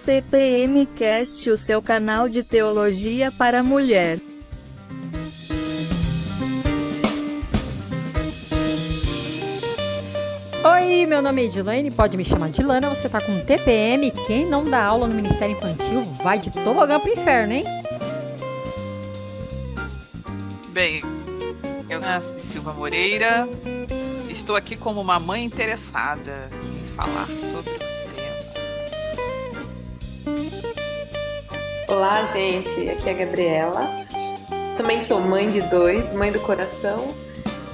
TPM Cast, o seu canal de teologia para mulher. Oi, meu nome é Edilane, pode me chamar de Lana, você tá com TPM. Quem não dá aula no Ministério Infantil vai de tobogã pro inferno, hein? Bem, eu sou Silva Moreira, estou aqui como uma mãe interessada em falar sobre o tema. Olá, gente, aqui é a Gabriela, também sou mãe de 2, mãe do coração,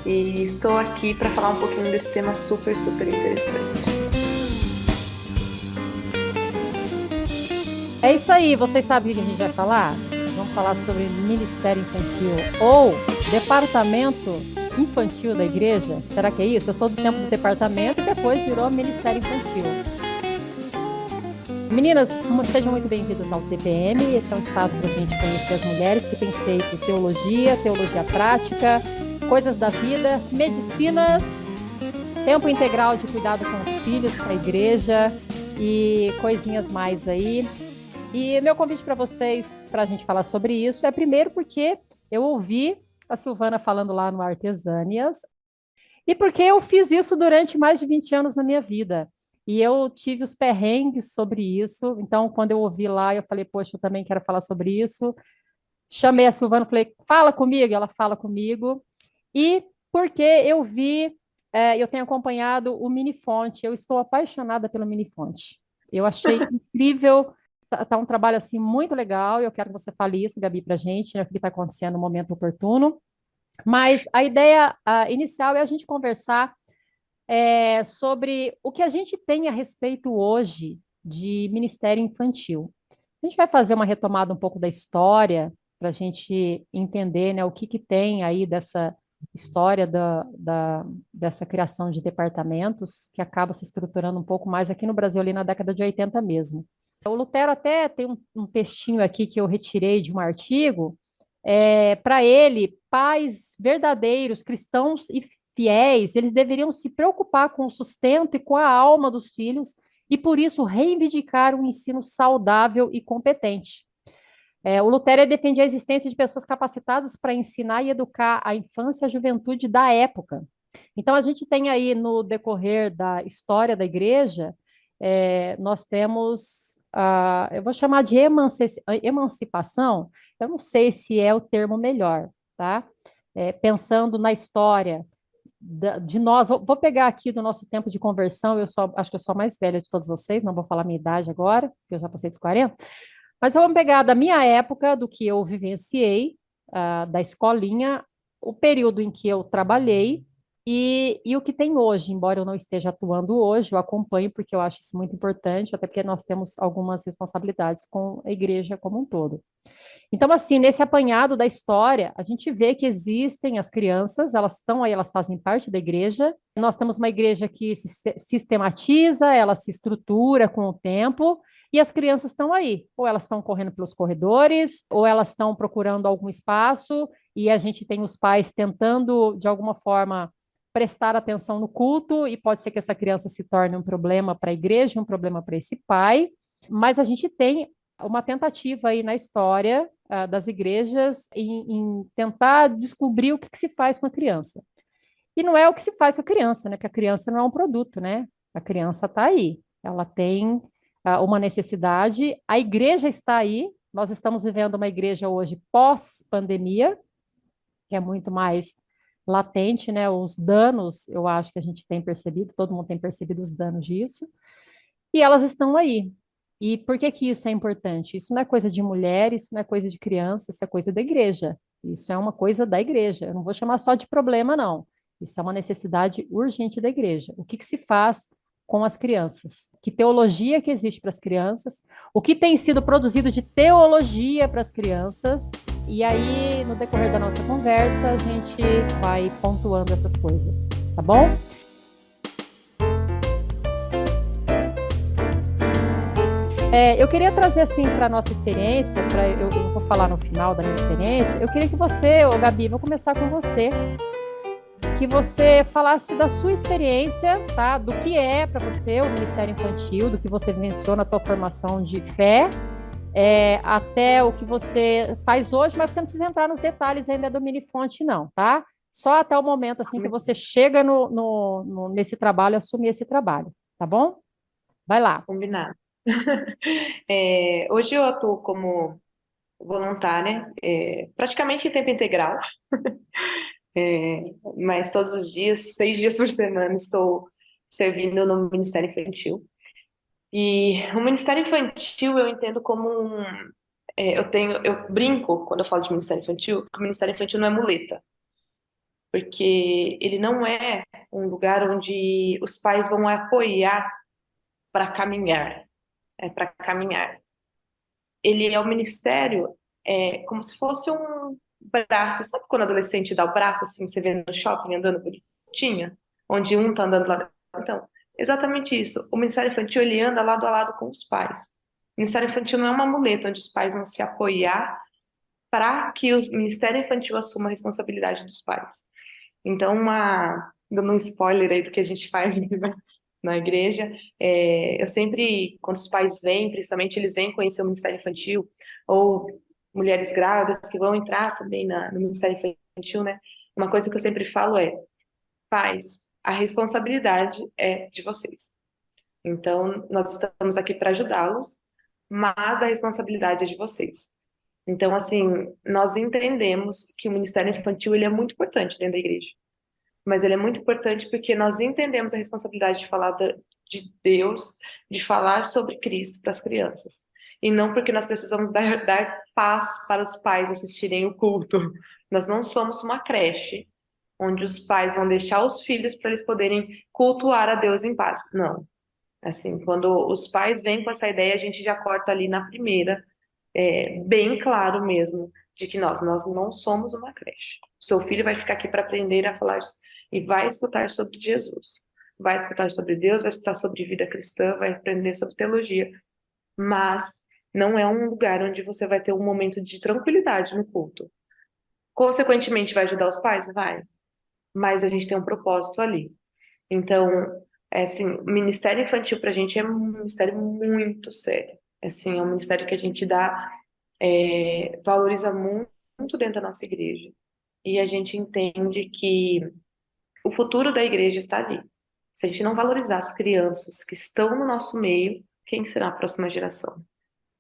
e estou aqui para falar um pouquinho desse tema super interessante. É isso aí, vocês sabem o que a gente vai falar? Vamos falar sobre Ministério Infantil ou Departamento Infantil da Igreja. Será que é isso? Eu sou do tempo do departamento e depois virou Ministério Infantil. Meninas, sejam muito bem-vindas ao TPM. Esse é um espaço para a gente conhecer as mulheres que têm feito teologia prática, coisas da vida, medicinas, tempo integral de cuidado com os filhos para a igreja e coisinhas mais aí. E meu convite para vocês, para a gente falar sobre isso, é primeiro porque eu ouvi a Silvana falando lá no Artesânias e porque eu fiz isso durante mais de 20 anos na minha vida. E eu tive os perrengues sobre isso. Então, quando eu ouvi lá, eu falei, poxa, eu também quero falar sobre isso. Chamei a Silvana e falei, fala comigo. Ela fala comigo. E porque eu eu tenho acompanhado o Minifonte. Eu estou apaixonada pelo Minifonte. Eu achei incrível. Tá um trabalho assim muito legal. Eu quero que você fale isso, Gabi, para a gente, né, o que está acontecendo no momento oportuno. Mas a ideia inicial é a gente conversar sobre o que a gente tem a respeito hoje de Ministério Infantil. A gente vai fazer uma retomada um pouco da história para a gente entender, né, o que tem aí dessa história dessa criação de departamentos que acaba se estruturando um pouco mais aqui no Brasil, ali na década de 80 mesmo. O Lutero até tem um textinho aqui que eu retirei de um artigo. Para ele, pais verdadeiros, cristãos e fiéis, eles deveriam se preocupar com o sustento e com a alma dos filhos e, por isso, reivindicar um ensino saudável e competente. O Lutero defendia a existência de pessoas capacitadas para ensinar e educar a infância e a juventude da época. Então, a gente tem aí, no decorrer da história da igreja, nós temos, eu vou chamar de emancipação, eu não sei se é o termo melhor, tá? Pensando na história de nós, vou pegar aqui do nosso tempo de conversão, acho que eu sou a mais velha de todos vocês, não vou falar minha idade agora, porque eu já passei dos 40, mas vamos pegar da minha época, do que eu vivenciei, da escolinha, o período em que eu trabalhei, e o que tem hoje, embora eu não esteja atuando hoje, eu acompanho porque eu acho isso muito importante, até porque nós temos algumas responsabilidades com a igreja como um todo. Então, assim, nesse apanhado da história, a gente vê que existem as crianças, elas estão aí, elas fazem parte da igreja. Nós temos uma igreja que se sistematiza, ela se estrutura com o tempo, e as crianças estão aí. Ou elas estão correndo pelos corredores, ou elas estão procurando algum espaço, e a gente tem os pais tentando, de alguma forma, prestar atenção no culto, e pode ser que essa criança se torne um problema para a igreja, um problema para esse pai, mas a gente tem uma tentativa aí na história das igrejas em tentar descobrir o que se faz com a criança. E não é o que se faz com a criança, né? Porque a criança não é um produto, né? A criança está aí, ela tem uma necessidade, a igreja está aí, nós estamos vivendo uma igreja hoje pós-pandemia, que é muito mais latente, né? Os danos, eu acho que a gente tem percebido, todo mundo tem percebido os danos disso, e elas estão aí. E por que que isso é importante? Isso não é coisa de mulher, isso não é coisa de criança, isso é coisa da igreja. Isso é uma coisa da igreja. Eu não vou chamar só de problema, não. Isso é uma necessidade urgente da igreja. O que que se faz com as crianças? Que teologia que existe para as crianças? O que tem sido produzido de teologia para as crianças? E aí, no decorrer da nossa conversa, a gente vai pontuando essas coisas, tá bom? Eu queria trazer, assim, para a nossa experiência, eu vou falar no final da minha experiência, eu queria que você, Gabi, vou começar com você, que você falasse da sua experiência, tá? Do que é para você o Ministério Infantil, do que você vivenciou na tua formação de fé, até o que você faz hoje, mas você não precisa entrar nos detalhes ainda do Minifonte, não, tá? Só até o momento assim que você chega nesse trabalho, assumir esse trabalho, tá bom? Vai lá. Combinado. Hoje eu atuo como voluntária, praticamente em tempo integral, mas todos os dias, 6 dias por semana, estou servindo no Ministério Infantil. E o Ministério Infantil eu entendo como eu brinco quando eu falo de Ministério Infantil, que o Ministério Infantil não é muleta, porque ele não é um lugar onde os pais vão apoiar para caminhar, para caminhar. Ele é o ministério, como se fosse um braço. Sabe quando o adolescente dá o braço, assim, você vê no shopping andando bonitinha? Onde um tá andando lá. Então, exatamente isso. O Ministério Infantil, ele anda lado a lado com os pais. O Ministério Infantil não é uma muleta onde os pais vão se apoiar para que o Ministério Infantil assuma a responsabilidade dos pais. Então, dando um spoiler aí do que a gente faz na igreja, eu sempre, quando os pais vêm, principalmente eles vêm conhecer o Ministério Infantil, ou mulheres grávidas que vão entrar também no Ministério Infantil, né? Uma coisa que eu sempre falo pais, a responsabilidade é de vocês. Então, nós estamos aqui para ajudá-los, mas a responsabilidade é de vocês. Então, assim, nós entendemos que o Ministério Infantil ele é muito importante dentro da igreja. Mas ele é muito importante porque nós entendemos a responsabilidade de falar de Deus, de falar sobre Cristo para as crianças. E não porque nós precisamos dar paz para os pais assistirem o culto. Nós não somos uma creche onde os pais vão deixar os filhos para eles poderem cultuar a Deus em paz. Não. Assim, quando os pais vêm com essa ideia, a gente já corta ali na primeira, bem claro mesmo, de que nós não somos uma creche. Seu filho vai ficar aqui para aprender a falar e vai escutar sobre Jesus, vai escutar sobre Deus, vai escutar sobre vida cristã, vai aprender sobre teologia, mas não é um lugar onde você vai ter um momento de tranquilidade no culto. Consequentemente, vai ajudar os pais? Vai, mas a gente tem um propósito ali. Então, assim, o Ministério Infantil para a gente é um ministério muito sério. Assim, é um ministério que a gente valoriza muito dentro da nossa igreja. E a gente entende que o futuro da igreja está ali. Se a gente não valorizar as crianças que estão no nosso meio, quem será a próxima geração?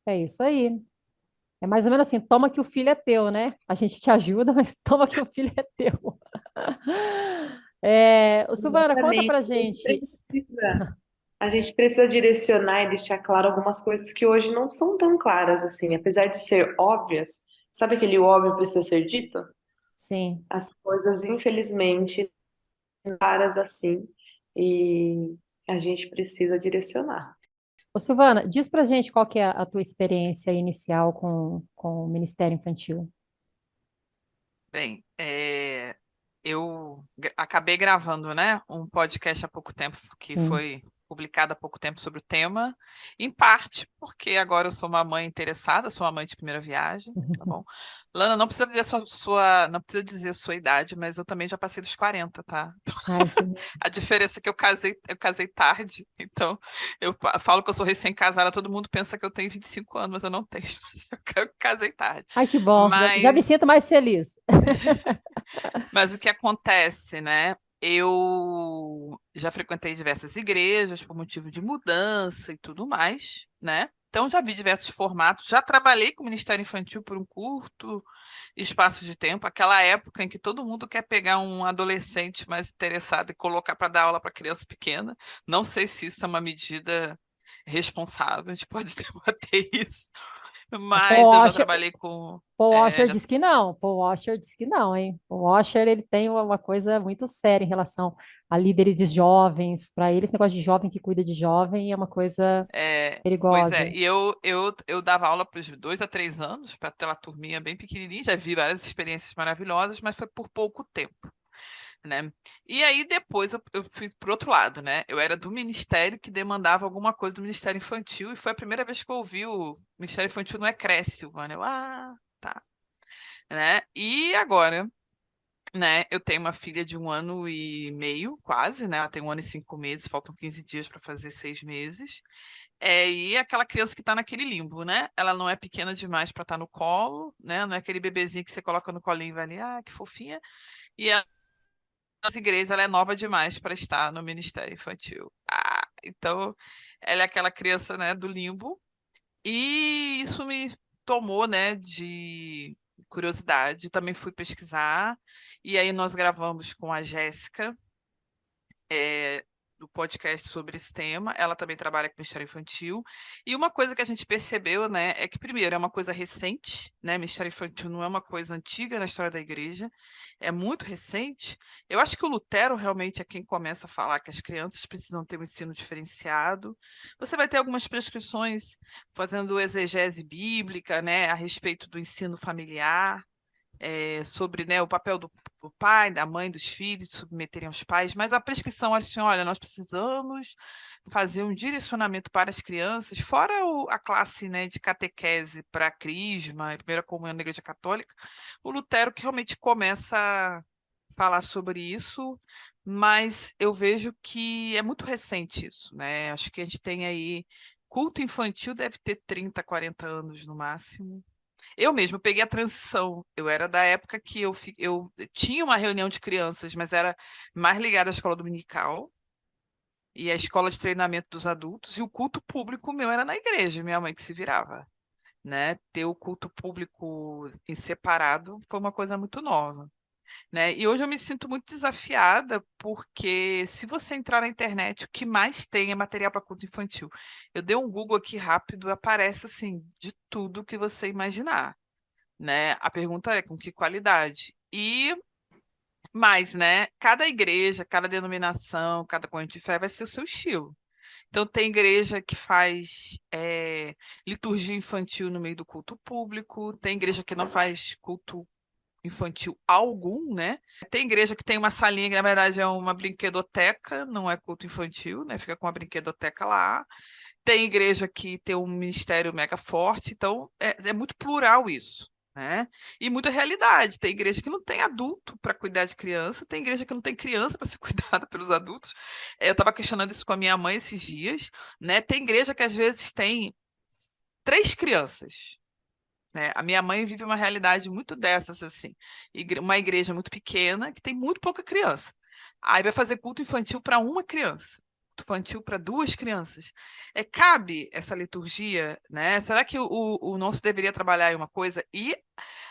É isso aí. É mais ou menos assim, toma que o filho é teu, né? A gente te ajuda, mas toma que o filho é teu. Silvana, conta Exatamente. pra gente. A gente precisa direcionar e deixar claro algumas coisas que hoje não são tão claras assim, apesar de ser óbvias. Sabe aquele óbvio precisa ser dito? Sim. As coisas, infelizmente, claras assim, e a gente precisa direcionar. Ô, Silvana, diz pra gente qual que é a tua experiência inicial com o Ministério Infantil. Bem, eu acabei gravando, né, um podcast há pouco tempo, que Sim. foi publicado há pouco tempo sobre o tema, em parte porque agora eu sou uma mãe interessada, sou uma mãe de primeira viagem, tá bom? Lana, não precisa dizer não precisa dizer sua idade, mas eu também já passei dos 40, tá? Ai, A diferença é que eu casei tarde, então eu falo que eu sou recém-casada, todo mundo pensa que eu tenho 25 anos, mas eu não tenho, eu casei tarde. ai, que bom. Já me Mas sinto mais feliz. Mas o que acontece, né? Eu já frequentei diversas igrejas por motivo de mudança e tudo mais, né? Então já vi diversos formatos, já trabalhei com o Ministério Infantil por um curto espaço de tempo, aquela época em que todo mundo quer pegar um adolescente mais interessado e colocar para dar aula para criança pequena. Não sei se isso é uma medida responsável, a gente pode debater isso, mas Paul eu já Washer, trabalhei com. Paul Washer diz que não. Paul Washer diz que não, hein? Paul Washer, ele tem uma coisa muito séria em relação a líderes de jovens. Para ele, esse negócio de jovem que cuida de jovem é uma coisa Pois perigosa. é, e eu dava aula para os 2 a 3 anos, para aquela turminha bem pequenininha, já vi várias experiências maravilhosas, mas foi por pouco tempo, né? E aí depois eu fui pro outro lado, né? Eu era do ministério que demandava alguma coisa do Ministério Infantil, e foi a primeira vez que eu ouvi o Ministério Infantil não é creche, Silvana. Tá. Né? E agora né? Eu tenho uma filha de 1 ano e meio, quase, né? Ela tem 1 ano e 5 meses, faltam 15 dias para fazer 6 meses. E aquela criança que está naquele limbo, né? Ela não é pequena demais para estar no colo, né? Não é aquele bebezinho que você coloca no colinho e vai ali, que fofinha. E a nossa igreja, ela é nova demais para estar no ministério infantil. Então, ela é aquela criança, né, do limbo. E isso me tomou, né, de curiosidade. Também fui pesquisar. E aí nós gravamos com a Jéssica, do podcast sobre esse tema. Ela também trabalha com Ministério Infantil. E uma coisa que a gente percebeu, né, é que, primeiro, é uma coisa recente, né? Ministério Infantil não é uma coisa antiga na história da igreja, é muito recente. Eu acho que o Lutero realmente é quem começa a falar que as crianças precisam ter um ensino diferenciado. Você vai ter algumas prescrições fazendo exegese bíblica, né, a respeito do ensino familiar, sobre, né, o papel do pai, da mãe, dos filhos, submeterem aos pais, mas a prescrição, assim, olha, nós precisamos fazer um direcionamento para as crianças, fora a classe, né, de catequese para crisma, primeira comunhão na Igreja Católica, o Lutero que realmente começa a falar sobre isso, mas eu vejo que é muito recente isso, né? Acho que a gente tem aí culto infantil deve ter 30, 40 anos no máximo. Eu mesmo peguei a transição. Eu era da época que eu tinha uma reunião de crianças, mas era mais ligada à escola dominical e à escola de treinamento dos adultos, e o culto público meu era na igreja, minha mãe que se virava, né? Ter o culto público em separado foi uma coisa muito nova, né? E hoje eu me sinto muito desafiada, porque se você entrar na internet, o que mais tem é material para culto infantil. Eu dei um Google aqui rápido, aparece assim de tudo que você imaginar, né? A pergunta é com que qualidade? E mais, né? Cada igreja, cada denominação, cada corrente de fé vai ser o seu estilo. Então, tem igreja que faz liturgia infantil no meio do culto público, tem igreja que não faz culto infantil algum, né? Tem igreja que tem uma salinha que, na verdade, é uma brinquedoteca, não é culto infantil, né? Fica com a brinquedoteca lá. Tem igreja que tem um ministério mega forte, então é muito plural isso, né? E muita realidade. Tem igreja que não tem adulto para cuidar de criança, tem igreja que não tem criança para ser cuidada pelos adultos. Eu estava questionando isso com a minha mãe esses dias, né? Tem igreja que às vezes tem 3 crianças, né? A minha mãe vive uma realidade muito dessas, assim. Uma igreja muito pequena que tem muito pouca criança. Aí vai fazer culto infantil para uma criança, culto infantil para 2 crianças. Cabe essa liturgia, né? Será que o nosso deveria trabalhar em uma coisa? E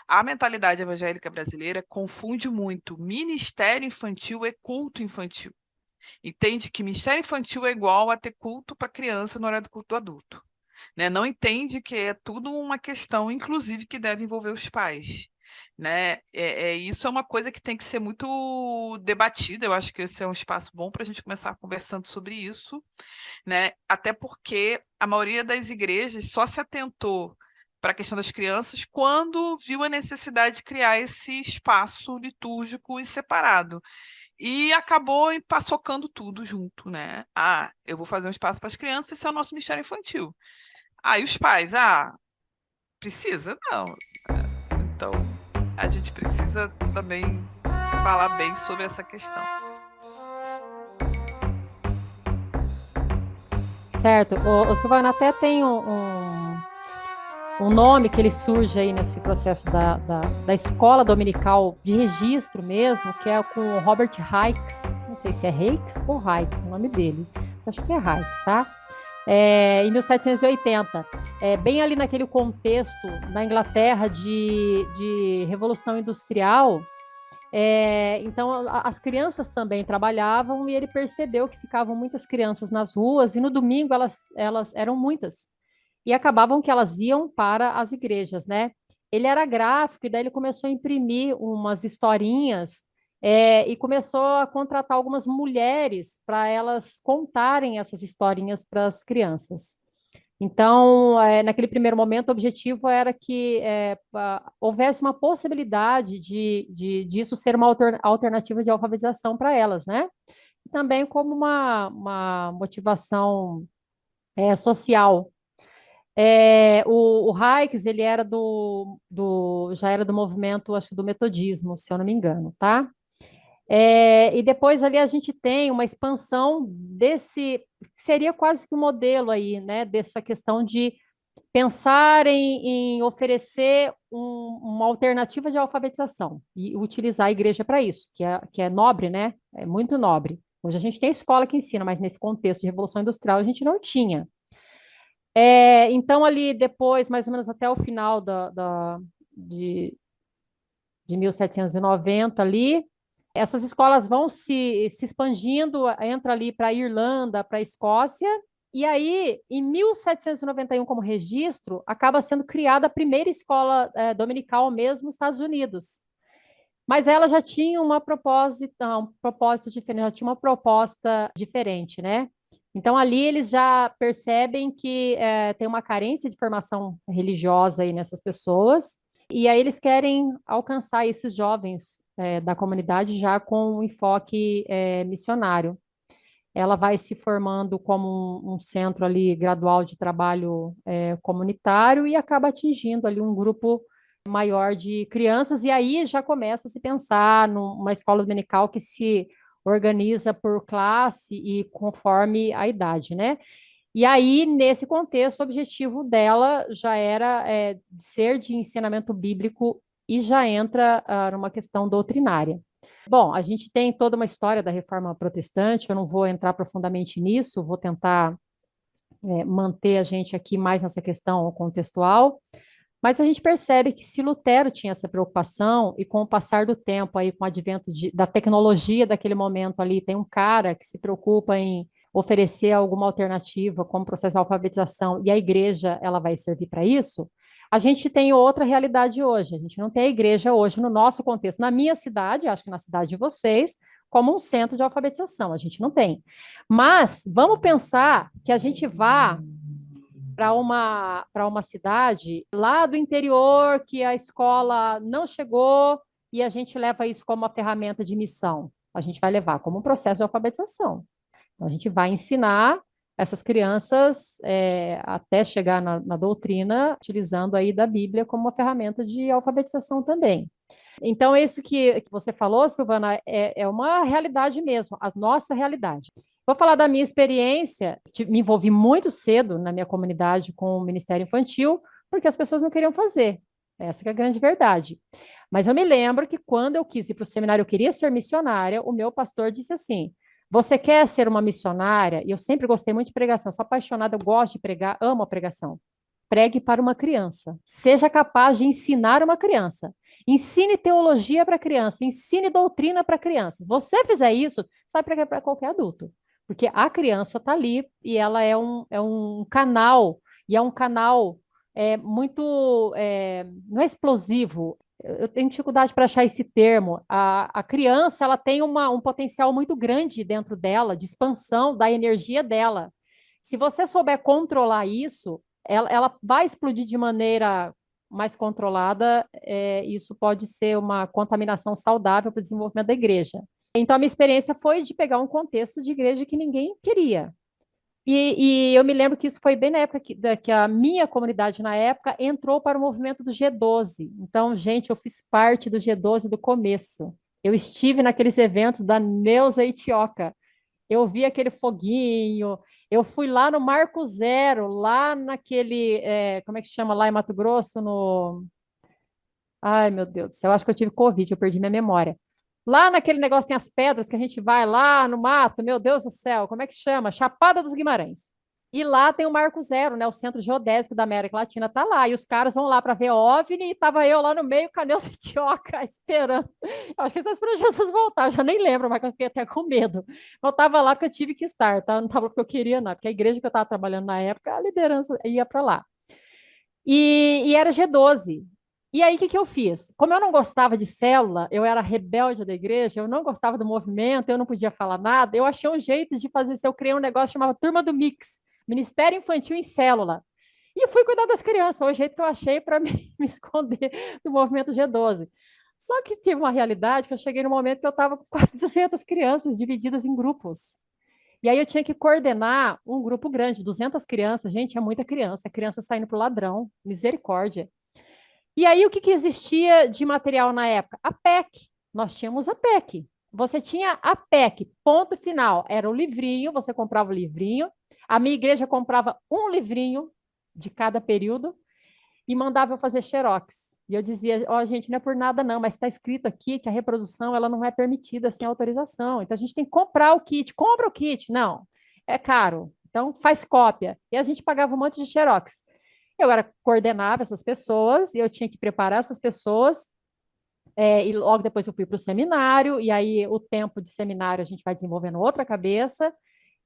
a mentalidade evangélica brasileira confunde muito ministério infantil e culto infantil. Entende que ministério infantil é igual a ter culto para criança no horário do culto do adulto, né? Não entende que é tudo uma questão, inclusive, que deve envolver os pais, né? Isso é uma coisa que tem que ser muito debatida. Eu acho que esse é um espaço bom para a gente começar conversando sobre isso, né? Até porque a maioria das igrejas só se atentou para a questão das crianças quando viu a necessidade de criar esse espaço litúrgico e separado. E acabou empaçocando tudo junto, né? Eu vou fazer um espaço para as crianças, esse é o nosso ministério infantil. Aí os pais, precisa? Não. Então, a gente precisa também falar bem sobre essa questão. Certo. O Silvana até tem um nome que ele surge aí nesse processo da escola dominical de registro mesmo, que é com o Robert Hikes. Não sei se é Hikes ou Hikes o nome dele. Acho que é Hikes, tá? Em 1780, bem ali naquele contexto na Inglaterra de Revolução Industrial. Então, as crianças também trabalhavam e ele percebeu que ficavam muitas crianças nas ruas e no domingo elas eram muitas e acabavam que elas iam para as igrejas, né? Ele era gráfico e daí ele começou a imprimir umas historinhas e começou a contratar algumas mulheres para elas contarem essas historinhas para as crianças. Então, naquele primeiro momento, o objetivo era que houvesse uma possibilidade disso ser uma alternativa de alfabetização para elas, né? E também como uma motivação social. O Hayek, ele era já era do movimento, acho que do metodismo, se eu não me engano, tá? E depois ali a gente tem uma expansão seria quase que um modelo aí, né, dessa questão de pensar em oferecer uma alternativa de alfabetização e utilizar a igreja para isso, que é nobre, né? É muito nobre. Hoje a gente tem escola que ensina, mas nesse contexto de Revolução Industrial a gente não tinha. Então, ali depois, mais ou menos até o final de, de 1790 ali, essas escolas vão se expandindo, entra ali para a Irlanda, para a Escócia, e aí, em 1791, como registro, acaba sendo criada a primeira escola dominical mesmo nos Estados Unidos. Mas ela já tinha um propósito diferente, já tinha uma proposta diferente, né? Então, ali eles já percebem que tem uma carência de formação religiosa aí nessas pessoas, e aí eles querem alcançar esses jovens da comunidade já com um enfoque missionário. Ela vai se formando como um centro ali gradual de trabalho comunitário e acaba atingindo ali um grupo maior de crianças, e aí já começa a se pensar numa escola dominical que se organiza por classe e conforme a idade, né? E aí, nesse contexto, o objetivo dela já era ser de ensinamento bíblico e já entra numa questão doutrinária. Bom, a gente tem toda uma história da reforma protestante, eu não vou entrar profundamente nisso, vou tentar manter a gente aqui mais nessa questão contextual, mas a gente percebe que se Lutero tinha essa preocupação, e com o passar do tempo, aí, com o advento da tecnologia daquele momento ali, tem um cara que se preocupa em oferecer alguma alternativa como processo de alfabetização, e a igreja ela vai servir para isso, a gente tem outra realidade hoje. A gente não tem a igreja hoje no nosso contexto, na minha cidade, acho que na cidade de vocês, como um centro de alfabetização. A gente não tem. Mas vamos pensar que a gente vá para uma cidade lá do interior que a escola não chegou e a gente leva isso como uma ferramenta de missão. A gente vai levar como um processo de alfabetização. Então, a gente vai ensinar essas crianças até chegar na doutrina, utilizando aí da Bíblia como uma ferramenta de alfabetização também. Então, isso que você falou, Silvana, é uma realidade mesmo, a nossa realidade. Vou falar da minha experiência, me envolvi muito cedo na minha comunidade com o Ministério Infantil, porque as pessoas não queriam fazer. Essa que é a grande verdade. Mas eu me lembro que quando eu quis ir para o seminário, eu queria ser missionária, o meu pastor disse assim: você quer ser uma missionária? E eu sempre gostei muito de pregação, eu sou apaixonada, eu gosto de pregar, amo a pregação. Pregue para uma criança. Seja capaz de ensinar uma criança. Ensine teologia para criança, ensine doutrina para crianças. Se você fizer isso, você vai pregar para qualquer adulto. Porque a criança está ali e ela é um canal, e é um canal muito, não é explosivo. Eu tenho dificuldade para achar esse termo. A criança ela tem um potencial muito grande dentro dela, de expansão da energia dela. Se você souber controlar isso, ela vai explodir de maneira mais controlada. Isso pode ser uma contaminação saudável para o desenvolvimento da igreja. Então, a minha experiência foi de pegar um contexto de igreja que ninguém queria. E eu me lembro que isso foi bem na época que a minha comunidade, na época, entrou para o movimento do G12. Então, gente, eu fiz parte do G12 do começo. Eu estive naqueles eventos da Neuza Itioca. Eu vi aquele foguinho. Eu fui lá no Marco Zero, lá naquele, como é que chama lá em Mato Grosso, no... Ai, meu Deus do céu, eu acho que eu tive Covid, eu perdi minha memória. Lá naquele negócio tem as pedras que a gente vai lá no mato, meu Deus do céu, como é que chama? Chapada dos Guimarães. E lá tem o Marco Zero, né? O Centro Geodésico da América Latina tá lá. E os caras vão lá para ver OVNI e tava eu lá no meio, com a Neuza Itioca, esperando. Eu acho que eles estão esperando Jesus voltar, eu já nem lembro, mas eu fiquei até com medo. Eu tava lá porque eu tive que estar, tá? Não tava porque eu queria, não. Porque a igreja que eu tava trabalhando na época, a liderança ia para lá. E era G12. E aí, o que eu fiz? Como eu não gostava de célula, eu era rebelde da igreja, eu não gostava do movimento, eu não podia falar nada, eu achei um jeito de fazer isso. Eu criei um negócio chamado Turma do Mix, Ministério Infantil em Célula. E fui cuidar das crianças, foi o jeito que eu achei para me esconder do movimento G12. Só que tive uma realidade que eu cheguei no momento que eu estava com quase 200 crianças divididas em grupos. E aí eu tinha que coordenar um grupo grande, 200 crianças. Gente, é muita criança. Criança saindo pro ladrão. Misericórdia. E aí, o que existia de material na época? A PEC. Nós tínhamos a PEC. Você tinha a PEC, ponto final. Era o livrinho, você comprava o livrinho. A minha igreja comprava um livrinho de cada período e mandava eu fazer xerox. E eu dizia, ó, gente, não é por nada não, mas está escrito aqui que a reprodução ela não é permitida sem autorização. Então, a gente tem que comprar o kit. Compra o kit. Não, é caro. Então, faz cópia. E a gente pagava um monte de xerox. Coordenava essas pessoas e eu tinha que preparar essas pessoas. E logo depois eu fui para o seminário, e aí o tempo de seminário a gente vai desenvolvendo outra cabeça,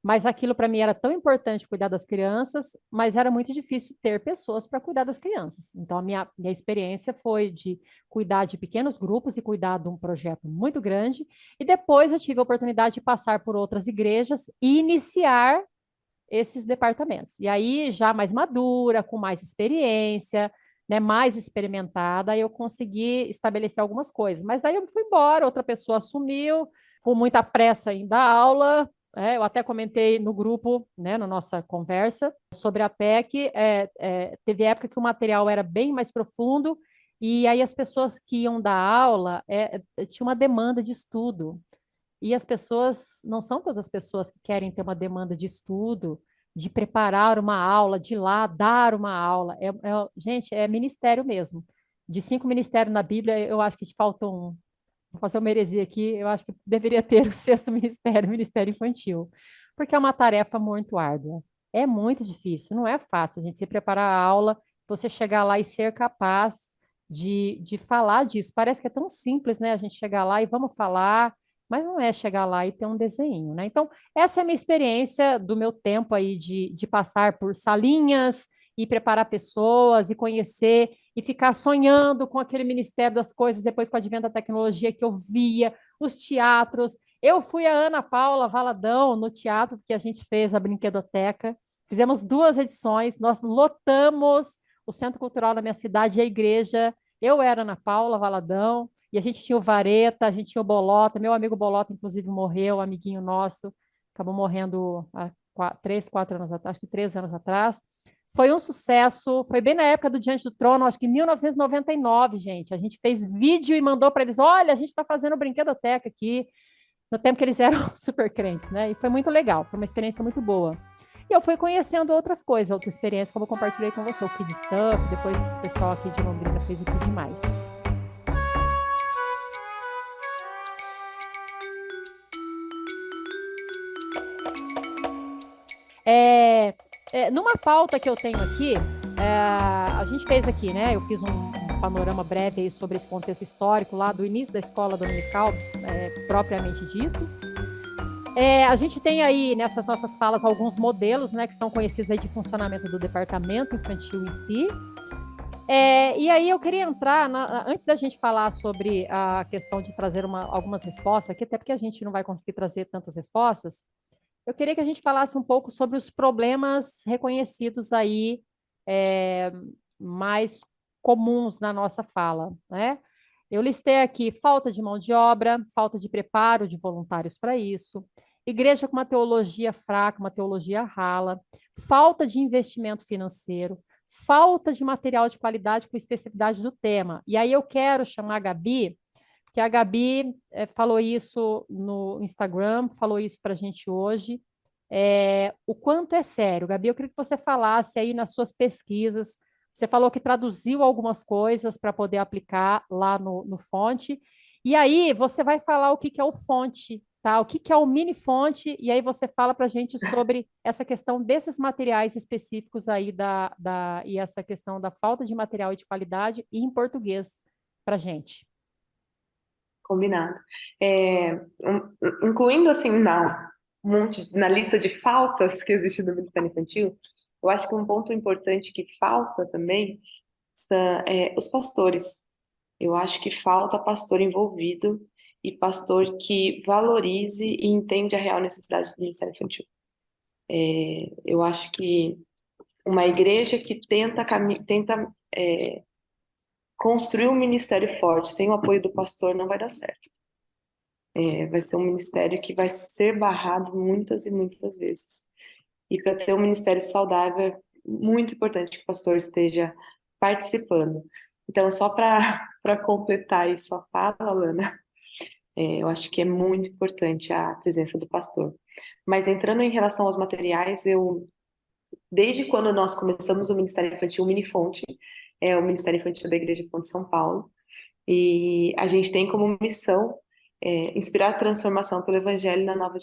mas aquilo para mim era tão importante cuidar das crianças, mas era muito difícil ter pessoas para cuidar das crianças. Então, a minha experiência foi de cuidar de pequenos grupos e cuidar de um projeto muito grande, e depois eu tive a oportunidade de passar por outras igrejas e iniciar esses departamentos. E aí, já mais madura, com mais experiência, né, mais experimentada, eu consegui estabelecer algumas coisas. Mas daí eu fui embora, outra pessoa assumiu, com muita pressa em dar aula. Eu até comentei no grupo, né, na nossa conversa, sobre a PEC. Teve época que o material era bem mais profundo, e aí as pessoas que iam dar aula tinha uma demanda de estudo. E as pessoas, não são todas as pessoas que querem ter uma demanda de estudo, de preparar uma aula, de ir lá dar uma aula. Gente, é ministério mesmo. De 5 ministérios na Bíblia, eu acho que falta um. Vou fazer uma heresia aqui, eu acho que deveria ter o sexto ministério, o ministério infantil. Porque é uma tarefa muito árdua. É muito difícil, não é fácil a gente se preparar a aula, você chegar lá e ser capaz de falar disso. Parece que é tão simples, né? A gente chegar lá e vamos falar, mas não é chegar lá e ter um desenho, né? Então, essa é a minha experiência do meu tempo aí de passar por salinhas e preparar pessoas e conhecer e ficar sonhando com aquele Ministério das Coisas, depois com o advento da tecnologia que eu via, os teatros. Eu fui a Ana Paula Valadão no teatro, porque a gente fez a Brinquedoteca, fizemos 2 edições, nós lotamos o Centro Cultural da minha cidade e a igreja. Eu era Ana Paula Valadão, e a gente tinha o Vareta, a gente tinha o Bolota, meu amigo Bolota, inclusive, morreu, amiguinho nosso, acabou morrendo há 3, 4 anos atrás, acho que 3 anos atrás. Foi um sucesso, foi bem na época do Diante do Trono, acho que em 1999, gente. A gente fez vídeo e mandou para eles: olha, a gente está fazendo brinquedoteca aqui, no tempo que eles eram super crentes, né? E foi muito legal, foi uma experiência muito boa. E eu fui conhecendo outras coisas, outras experiências, como eu compartilhei com você, o Kid Stuff, depois o pessoal aqui de Londrina fez o Kid Mais. Numa pauta que eu tenho aqui, a gente fez aqui, né? Eu fiz um panorama breve aí sobre esse contexto histórico lá do início da escola dominical, propriamente dito. A gente tem aí nessas nossas falas alguns modelos, né, que são conhecidos aí de funcionamento do departamento infantil em si. E aí eu queria entrar, antes da gente falar sobre a questão de trazer algumas respostas aqui, até porque a gente não vai conseguir trazer tantas respostas, eu queria que a gente falasse um pouco sobre os problemas reconhecidos aí, mais comuns na nossa fala, né? Eu listei aqui falta de mão de obra, falta de preparo de voluntários para isso, igreja com uma teologia fraca, uma teologia rala, falta de investimento financeiro, falta de material de qualidade com especificidade do tema. E aí eu quero chamar a Gabi, que a Gabi falou isso no Instagram, falou isso para a gente hoje, o quanto é sério. Gabi, eu queria que você falasse aí nas suas pesquisas, você falou que traduziu algumas coisas para poder aplicar lá no Fonte, e aí você vai falar o que é o Fonte, tá? O que é o mini Fonte, e aí você fala para a gente sobre essa questão desses materiais específicos aí e essa questão da falta de material de qualidade e em português para a gente. Combinado. Incluindo, assim, na lista de faltas que existe no Ministério Infantil, eu acho que um ponto importante que falta também são os pastores. Eu acho que falta pastor envolvido e pastor que valorize e entende a real necessidade do Ministério Infantil. Eu acho que uma igreja que tenta construir um ministério forte sem o apoio do pastor não vai dar certo. Vai ser um ministério que vai ser barrado muitas e muitas vezes. E para ter um ministério saudável, é muito importante que o pastor esteja participando. Então, só para completar isso a fala, Alana, eu acho que é muito importante a presença do pastor. Mas entrando em relação aos materiais, desde quando nós começamos o Ministério Infantil, o Minifonte, é o Ministério Infantil da Igreja Fonte São Paulo, e a gente tem como missão inspirar a transformação pelo Evangelho na nova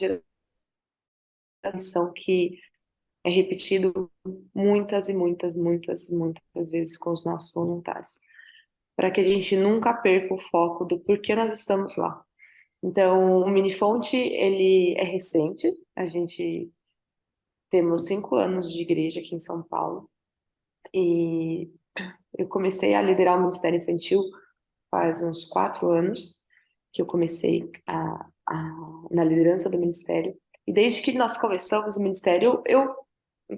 geração, que é repetido muitas e muitas, muitas, muitas vezes com os nossos voluntários, para que a gente nunca perca o foco do porquê nós estamos lá. Então, o Minifonte, ele é recente, a gente temos 5 anos de igreja aqui em São Paulo, e eu comecei a liderar o Ministério Infantil faz uns 4 anos, que eu comecei na liderança do Ministério, e desde que nós começamos o Ministério, eu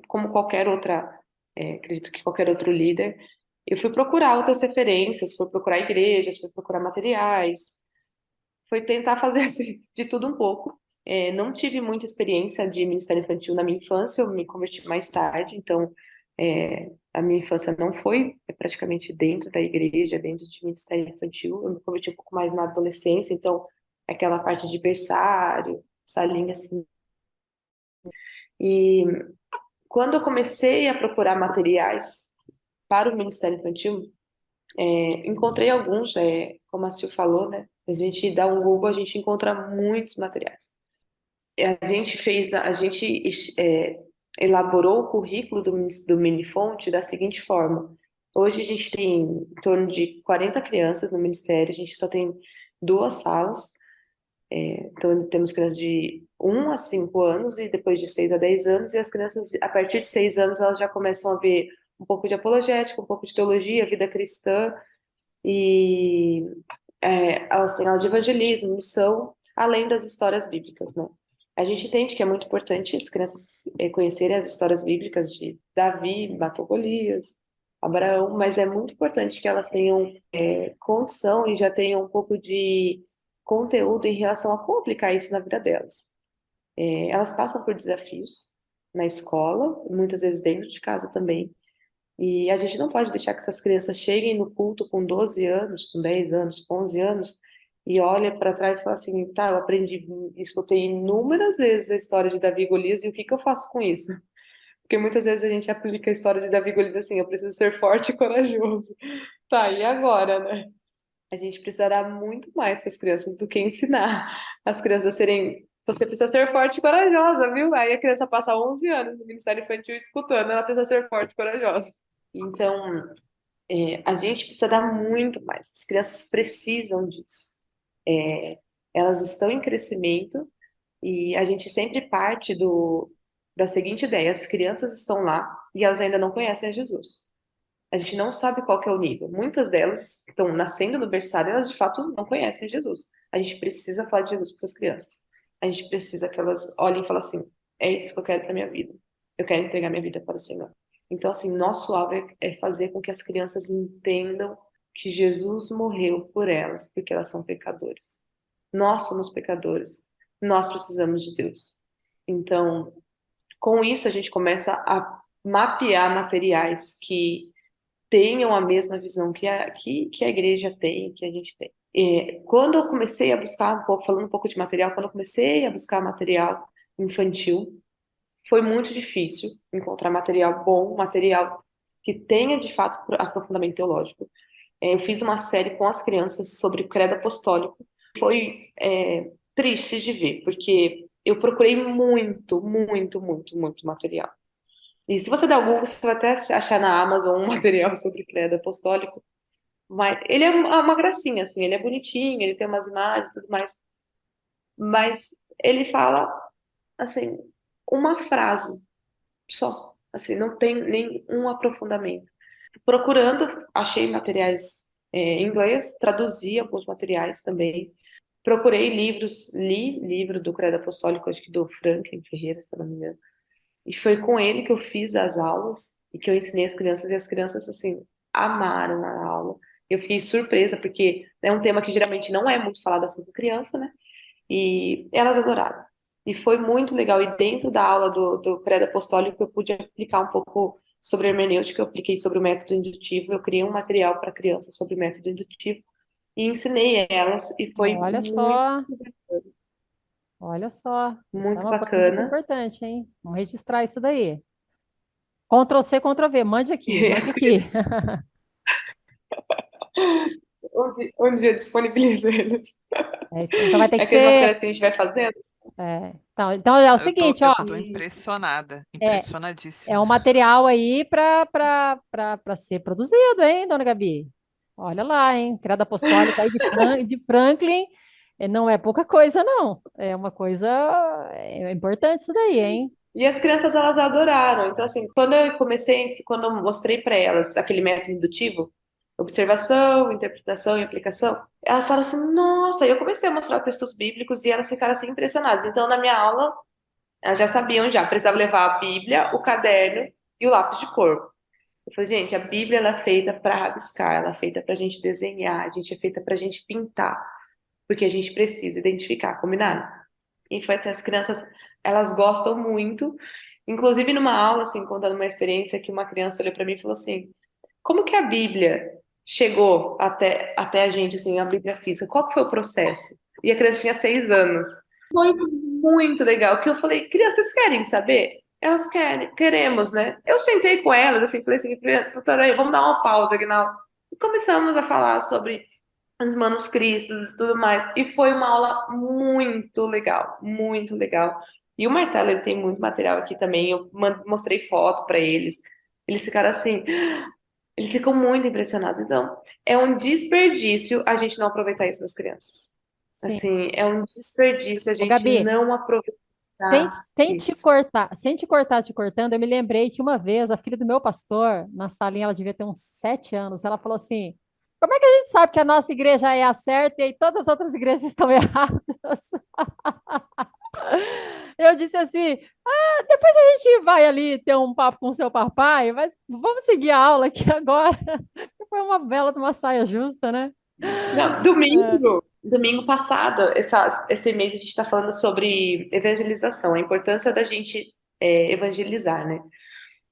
como qualquer outra, acredito que qualquer outro líder, eu fui procurar outras referências, fui procurar igrejas, fui procurar materiais, foi tentar fazer assim, de tudo um pouco. Não tive muita experiência de ministério infantil na minha infância, eu me converti mais tarde, então a minha infância não foi praticamente dentro da igreja, dentro de ministério infantil, eu me converti um pouco mais na adolescência, então aquela parte de berçário, salinha assim. E quando eu comecei a procurar materiais para o Ministério Infantil, encontrei alguns, como a Sil falou, né? A gente dá um Google, a gente encontra muitos materiais. A gente elaborou o currículo do Minifonte da seguinte forma. Hoje a gente tem em torno de 40 crianças no Ministério, a gente só tem 2 salas. Então, temos crianças de 1 a 5 anos e depois de 6 a 10 anos, e as crianças, a partir de 6 anos, elas já começam a ver um pouco de apologética, um pouco de teologia, vida cristã, e elas têm aula de evangelismo, missão, além das histórias bíblicas, né? A gente entende que é muito importante as crianças conhecerem as histórias bíblicas de Davi, matou Golias, Abraão, mas é muito importante que elas tenham condição e já tenham um pouco de conteúdo em relação a como aplicar isso na vida delas. Elas passam por desafios na escola, muitas vezes dentro de casa também, e a gente não pode deixar que essas crianças cheguem no culto com 12 anos, com 10 anos, com 11 anos, e olhem para trás e falem assim, tá, eu aprendi, escutei inúmeras vezes a história de Davi e Golias, e o que que eu faço com isso? Porque muitas vezes a gente aplica a história de Davi e Golias assim, eu preciso ser forte e corajoso. Tá, e agora, né? A gente precisa dar muito mais para as crianças do que ensinar as crianças a serem. Você precisa ser forte e corajosa, viu? Aí a criança passa 11 anos no Ministério Infantil escutando, ela precisa ser forte e corajosa. Então, a gente precisa dar muito mais. As crianças precisam disso. Elas estão em crescimento e a gente sempre parte da seguinte ideia: as crianças estão lá e elas ainda não conhecem a Jesus. A gente não sabe qual que é o nível. Muitas delas estão nascendo no berçário, elas de fato não conhecem Jesus. A gente precisa falar de Jesus para essas crianças. A gente precisa que elas olhem e falem assim: é isso que eu quero para minha vida. Eu quero entregar minha vida para o Senhor. Então, assim, nosso alvo é fazer com que as crianças entendam que Jesus morreu por elas, porque elas são pecadores. Nós somos pecadores. Nós precisamos de Deus. Então, com isso, a gente começa a mapear materiais que tenham a mesma visão que a igreja tem, que a gente tem. Quando eu comecei a buscar falando um pouco de material, quando eu comecei a buscar material infantil, foi muito difícil encontrar material bom, material que tenha de fato aprofundamento teológico. Eu fiz uma série com as crianças sobre o credo apostólico. Foi triste de ver, porque eu procurei muito, muito, muito, muito material. E se você der o Google, você vai até achar na Amazon um material sobre credo apostólico. Mas ele é uma gracinha, assim, ele é bonitinho, ele tem umas imagens e tudo mais. Mas ele fala, assim, uma frase só. Assim, não tem nenhum aprofundamento. Procurando, achei materiais em inglês, traduzi alguns materiais também. Procurei livros, li livro do credo apostólico, acho que do Franklin Ferreira, se eu não me engano. E foi com ele que eu fiz as aulas e que eu ensinei as crianças, e as crianças, assim, amaram a aula. Eu fiquei surpresa, porque é um tema que geralmente não é muito falado assim com criança, né? E elas adoraram. E foi muito legal. E dentro da aula do credo apostólico, eu pude aplicar um pouco sobre hermenêutica, eu apliquei sobre o método indutivo, eu criei um material para crianças sobre o método indutivo e ensinei elas, e foi Olha muito, só, olha só. Isso é muito uma coisa muito bacana. importante, hein? Vamos registrar isso daí. Ctrl C, Ctrl V. Mande aqui, E mande aqui. onde eu disponibilizo eles. Então vai ter que Aqueles ser. materiais que a gente vai fazendo. Então é o seguinte, ó. Eu tô impressionada, É, é impressionadíssima. um material aí para ser produzido, hein, dona Gabi? Olha lá, hein? Credo apostólico aí de Franklin. Não é pouca coisa, não. É uma coisa importante isso daí, hein? E as crianças, elas adoraram. Então, assim, quando eu mostrei para elas aquele método indutivo, observação, interpretação e aplicação, elas falaram assim, nossa, e eu comecei a mostrar textos bíblicos e elas ficaram assim impressionadas. Então, na minha aula, elas já sabiam já, precisava levar a Bíblia, o caderno e o lápis de cor. Eu falei, gente, a Bíblia ela é feita para rabiscar, ela é feita para a gente desenhar, a gente é feita para a gente pintar, porque a gente precisa identificar, combinado? E foi assim, as crianças, elas gostam muito. Inclusive, numa aula, assim, contando uma experiência que uma criança olhou para mim e falou assim, como que a Bíblia chegou até a gente, assim, a Bíblia física? Qual que foi o processo? E a criança tinha 6 anos. Foi muito legal, que eu falei, crianças querem saber? Elas querem, queremos, né? Eu sentei com elas, assim, falei assim, doutora, vamos dar uma pausa aqui na aula. E começamos a falar sobre os manuscritos e tudo mais. E foi uma aula muito legal, muito legal. E o Marcelo, ele tem muito material aqui também. Eu mostrei foto para eles. Eles ficaram assim, eles ficam muito impressionados. Então, é um desperdício a gente não aproveitar isso das crianças. Sim. Assim, é um desperdício a Ô, gente Gabi, não aproveitar sem te isso. cortar, te cortando, eu me lembrei que uma vez a filha do meu pastor, na salinha, ela devia ter uns 7 anos, ela falou assim: como é que a gente sabe que a nossa igreja é a certa e todas as outras igrejas estão erradas? Eu disse assim: depois a gente vai ali ter um papo com o seu papai, mas vamos seguir a aula aqui agora. Foi uma bela de uma saia justa, né? Não, domingo passado, esse mês a gente está falando sobre evangelização, a importância da gente evangelizar, né?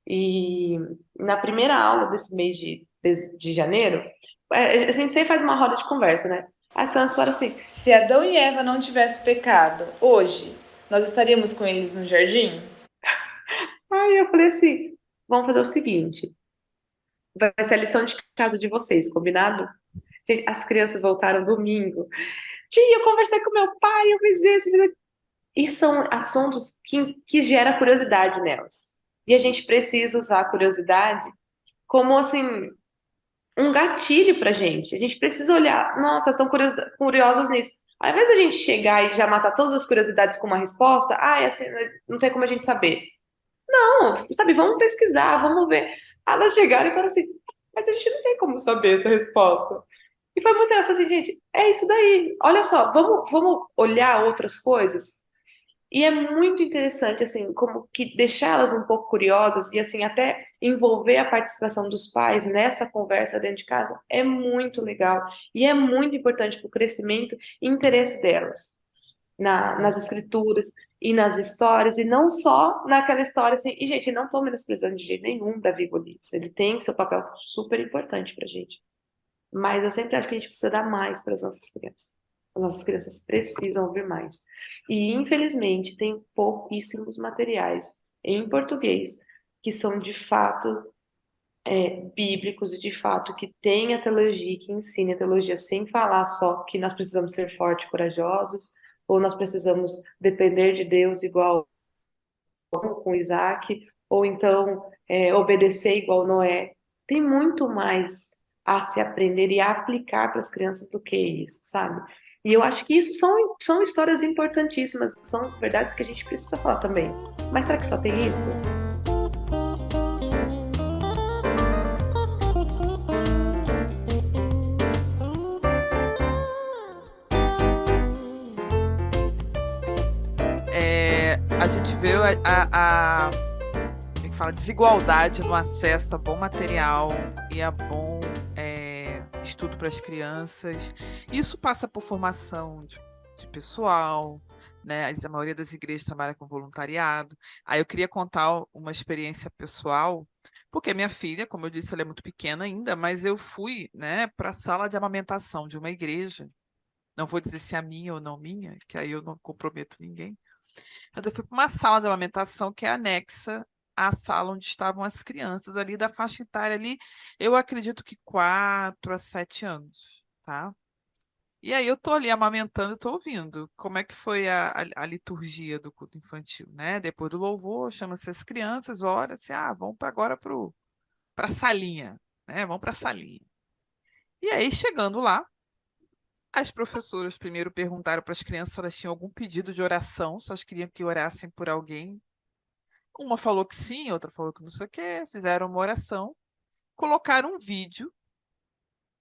E na primeira aula desse mês de janeiro, a gente sempre faz uma roda de conversa, né? As crianças falaram assim: Se Adão e Eva não tivessem pecado, hoje, nós estaríamos com eles no jardim? aí eu falei assim, vamos fazer o seguinte, vai ser a lição de casa de vocês, combinado? Gente, as crianças voltaram domingo. Tia, eu conversei com meu pai, eu fiz isso, fiz aquilo. E são assuntos que geram curiosidade nelas. E a gente precisa usar a curiosidade como, assim, um gatilho pra gente. A gente precisa olhar, nossa, elas estão curiosas nisso. Ao invés da gente chegar e já matar todas as curiosidades com uma resposta, é assim, não tem como a gente saber. Não, sabe, vamos pesquisar, vamos ver. Elas chegaram e falaram assim, mas a gente não tem como saber essa resposta. E foi muito legal, eu falei assim, gente, é isso daí. Olha só, vamos olhar outras coisas. E é muito interessante, assim, como que deixar elas um pouco curiosas e, assim, até envolver a participação dos pais nessa conversa dentro de casa é muito legal. E é muito importante para o crescimento e interesse delas nas escrituras e nas histórias, e não só naquela história, assim. E, gente, não estou menosprezando de jeito nenhum Davi e Golias. Ele tem seu papel super importante pra gente. Mas eu sempre acho que a gente precisa dar mais para as nossas crianças. As nossas crianças precisam ouvir mais. E, infelizmente, tem pouquíssimos materiais em português que são, de fato, bíblicos e, de fato, que tem a teologia, que ensina a teologia, sem falar só que nós precisamos ser fortes e corajosos, ou nós precisamos depender de Deus igual com Isaac, ou então obedecer igual Noé. Tem muito mais a se aprender e a aplicar para as crianças do que isso, sabe? E eu acho que isso são histórias importantíssimas, são verdades que a gente precisa falar também. Mas será que só tem isso? A gente vê como é que fala, desigualdade no acesso a bom material e a bom estudo para as crianças. Isso passa por formação de pessoal, né? A maioria das igrejas trabalha com voluntariado. Aí eu queria contar uma experiência pessoal, porque minha filha, como eu disse, ela é muito pequena ainda, mas eu fui, né, para a sala de amamentação de uma igreja. Não vou dizer se é minha ou não minha, que aí eu não comprometo ninguém. Mas eu fui para uma sala de amamentação que é anexa à sala onde estavam as crianças ali da faixa etária ali, eu acredito que 4 a 7 anos, tá? E aí eu tô ali amamentando e tô ouvindo como é que foi a liturgia do culto infantil, né? Depois do louvor, chama-se as crianças, ora, assim, vamos agora para a salinha, né? Vamos para a salinha. E aí, chegando lá, as professoras primeiro perguntaram para as crianças se elas tinham algum pedido de oração, se elas queriam que orassem por alguém. Uma falou que sim, outra falou que não sei o quê, fizeram uma oração, colocaram um vídeo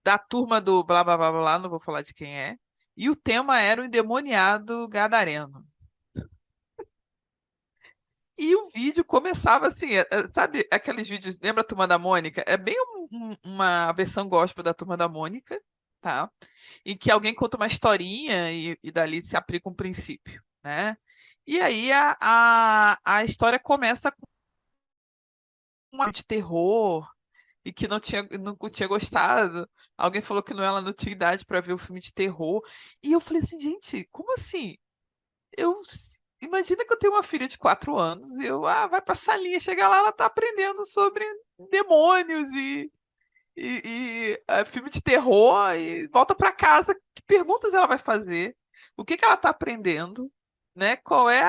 da turma do blá blá blá blá, não vou falar de quem é, e o tema era o endemoniado gadareno. E o vídeo começava assim, sabe aqueles vídeos, lembra a Turma da Mônica? É bem uma versão gospel da Turma da Mônica, tá? Em que alguém conta uma historinha e dali se aplica um princípio, né? E aí a história começa com uma de terror e que nunca tinha gostado. Alguém falou que ela não tinha idade para ver o filme de terror. E eu falei assim, gente, como assim? Eu imagina que eu tenho uma filha de 4 anos e vai pra salinha, chega lá, ela tá aprendendo sobre demônios e filme de terror e volta pra casa, que perguntas ela vai fazer? O que que ela tá aprendendo? Né? Qual é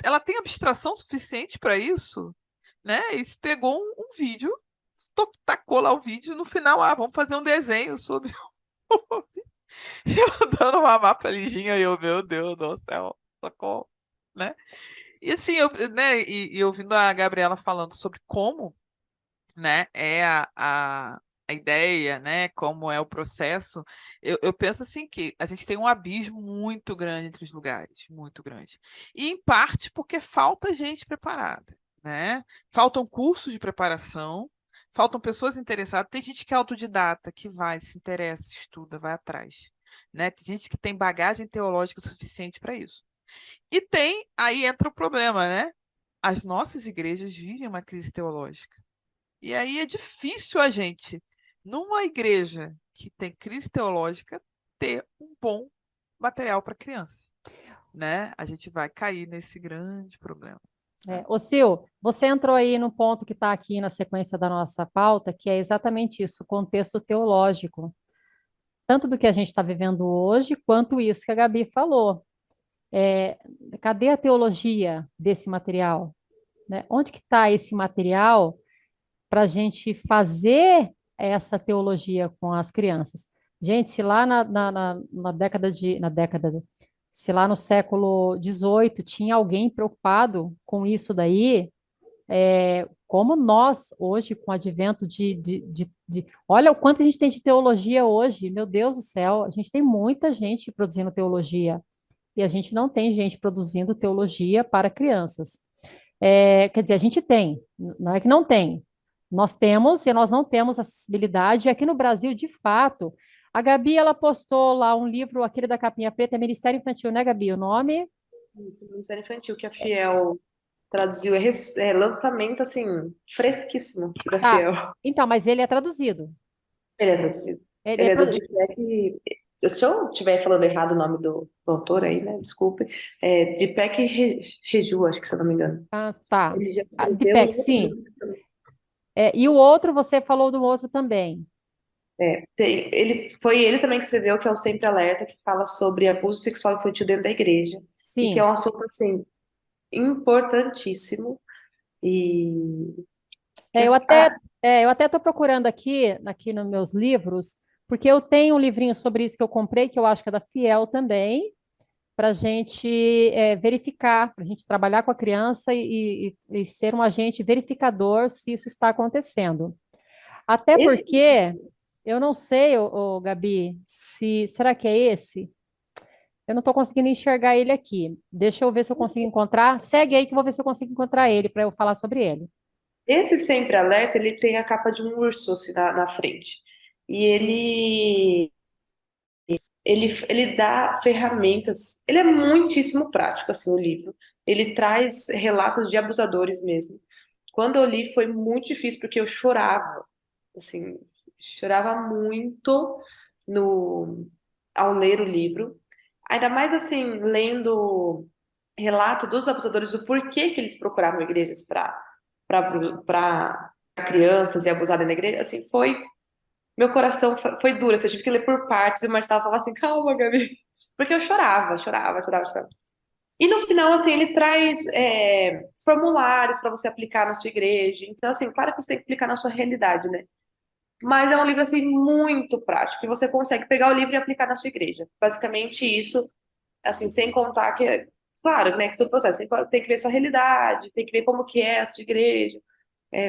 ela tem abstração suficiente para isso? Né? E se pegou um vídeo, tacou lá o vídeo, no final, vamos fazer um desenho sobre eu dando mamar pra Liginha e eu, meu Deus do céu, socorro, né? E assim, né, e ouvindo a Gabriela falando sobre como, né, é a ideia, né, como é o processo, eu penso assim que a gente tem um abismo muito grande entre os lugares, muito grande. E em parte porque falta gente preparada, né? Faltam cursos de preparação, faltam pessoas interessadas, tem gente que é autodidata, que vai, se interessa, estuda, vai atrás, né? Tem gente que tem bagagem teológica suficiente para isso. E aí entra o problema, né? As nossas igrejas vivem uma crise teológica. E aí é difícil a gente, numa igreja que tem crise teológica, ter um bom material para criança, né? A gente vai cair nesse grande problema. Ô Sil, você entrou aí no ponto que está aqui na sequência da nossa pauta, que é exatamente isso, o contexto teológico, tanto do que a gente está vivendo hoje, quanto isso que a Gabi falou. Cadê a teologia desse material? Né? Onde que está esse material para a gente fazer essa teologia com as crianças? Gente, se lá se lá no século XVIII tinha alguém preocupado com isso daí, como nós, hoje, com o advento olha o quanto a gente tem de teologia hoje, meu Deus do céu, a gente tem muita gente produzindo teologia, e a gente não tem gente produzindo teologia para crianças. Quer dizer, a gente tem, não é que não tem. Nós temos e nós não temos acessibilidade. Aqui no Brasil, de fato, a Gabi, ela postou lá um livro, aquele da capinha preta, é Ministério Infantil, né, Gabi? O nome? Isso, Ministério Infantil, que a Fiel traduziu, lançamento, assim, fresquíssimo da Fiel. Então, mas ele é traduzido. Ele é traduzido. Ele Ele é é do produ- Dipek. Se eu estiver falando errado o nome do autor aí, né? Desculpe. Dipek Reju, acho que se eu não me engano. Tá. Ele já De escreveu PEC, um outro sim. livro também. E o outro, você falou do outro também. Foi ele também que escreveu, que é o Sempre Alerta, que fala sobre abuso sexual infantil dentro da igreja. E que é Sim. um assunto, assim, importantíssimo. E É, eu até eu até estou procurando aqui nos meus livros, porque eu tenho um livrinho sobre isso que eu comprei, que eu acho que é da Fiel também, para a gente verificar, para a gente trabalhar com a criança e ser um agente verificador se isso está acontecendo. Até esse porque eu não sei, Gabi, será que é esse? Eu não estou conseguindo enxergar ele aqui. Deixa eu ver se eu consigo encontrar. Segue aí que eu vou ver se eu consigo encontrar ele para eu falar sobre ele. Esse Sempre Alerta, ele tem a capa de um urso assim, na frente. E ele dá ferramentas, ele é muitíssimo prático, assim, o livro. Ele traz relatos de abusadores mesmo. Quando eu li foi muito difícil, porque eu chorava, assim, chorava muito no, ao ler o livro. Ainda mais, assim, lendo relato dos abusadores, o porquê que eles procuravam igrejas para crianças e abusarem na igreja, assim, meu coração foi duro, assim, eu tive que ler por partes, e o Marcelo falava assim, calma, Gabi, porque eu chorava, chorava, chorava, chorava. E no final, assim, ele traz formulários para você aplicar na sua igreja. Então, assim, claro que você tem que aplicar na sua realidade, né? Mas é um livro, assim, muito prático, que você consegue pegar o livro e aplicar na sua igreja. Basicamente isso, assim, sem contar que, claro, né, que todo processo tem que ver sua realidade, tem que ver como que é a sua igreja,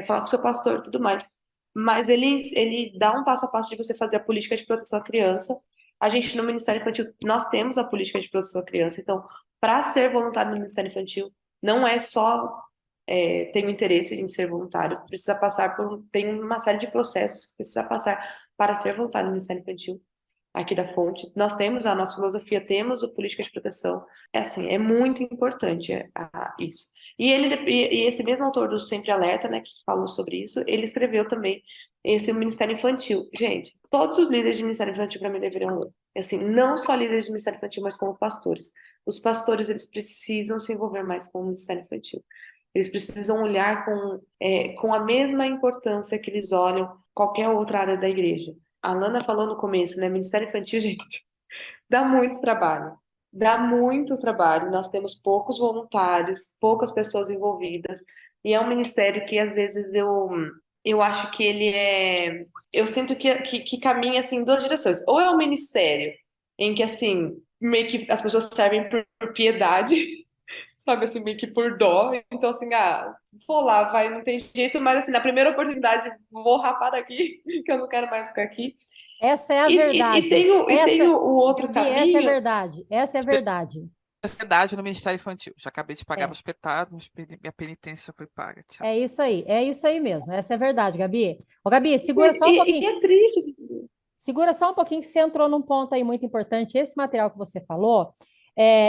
falar com o seu pastor e tudo mais. Mas ele dá um passo a passo de você fazer a política de proteção à criança. A gente, no Ministério Infantil, nós temos a política de proteção à criança. Então, para ser voluntário no Ministério Infantil, não é só ter o interesse em ser voluntário, precisa passar tem uma série de processos que precisa passar para ser voluntário no Ministério Infantil aqui da Fonte. Nós temos a nossa filosofia, temos o política de proteção. É assim, é muito importante isso. E esse mesmo autor do Sempre Alerta, né, que falou sobre isso, ele escreveu também esse Ministério Infantil. Gente, todos os líderes de Ministério Infantil para mim deveriam ler. Assim, não só líderes de Ministério Infantil, mas como pastores. Os pastores, eles precisam se envolver mais com o Ministério Infantil. Eles precisam olhar com a mesma importância que eles olham qualquer outra área da igreja. A Lana falou no começo, né? Ministério Infantil, gente, dá muito trabalho. Dá muito trabalho. Nós temos poucos voluntários, poucas pessoas envolvidas. E é um ministério que, às vezes, eu acho que ele é... Eu sinto que caminha, assim, em duas direções. Ou é um ministério em que, assim, meio que as pessoas servem por piedade, sabe, assim, meio que por dó. Então, assim, vou lá, vai, não tem jeito, mas, assim, na primeira oportunidade, vou rapar daqui, que eu não quero mais ficar aqui. Essa é a E verdade. tem o outro Gabi, essa é a caminho. verdade. Essa é a verdade. Sociedade no Ministério Infantil. Já acabei de pagar É. meus petados, minha penitência foi paga. Tchau. É isso aí mesmo. Essa é a verdade, Gabi. Ô, Gabi, segura só um E pouquinho. é triste. Segura só um pouquinho que você entrou num ponto aí muito importante. Esse material que você falou,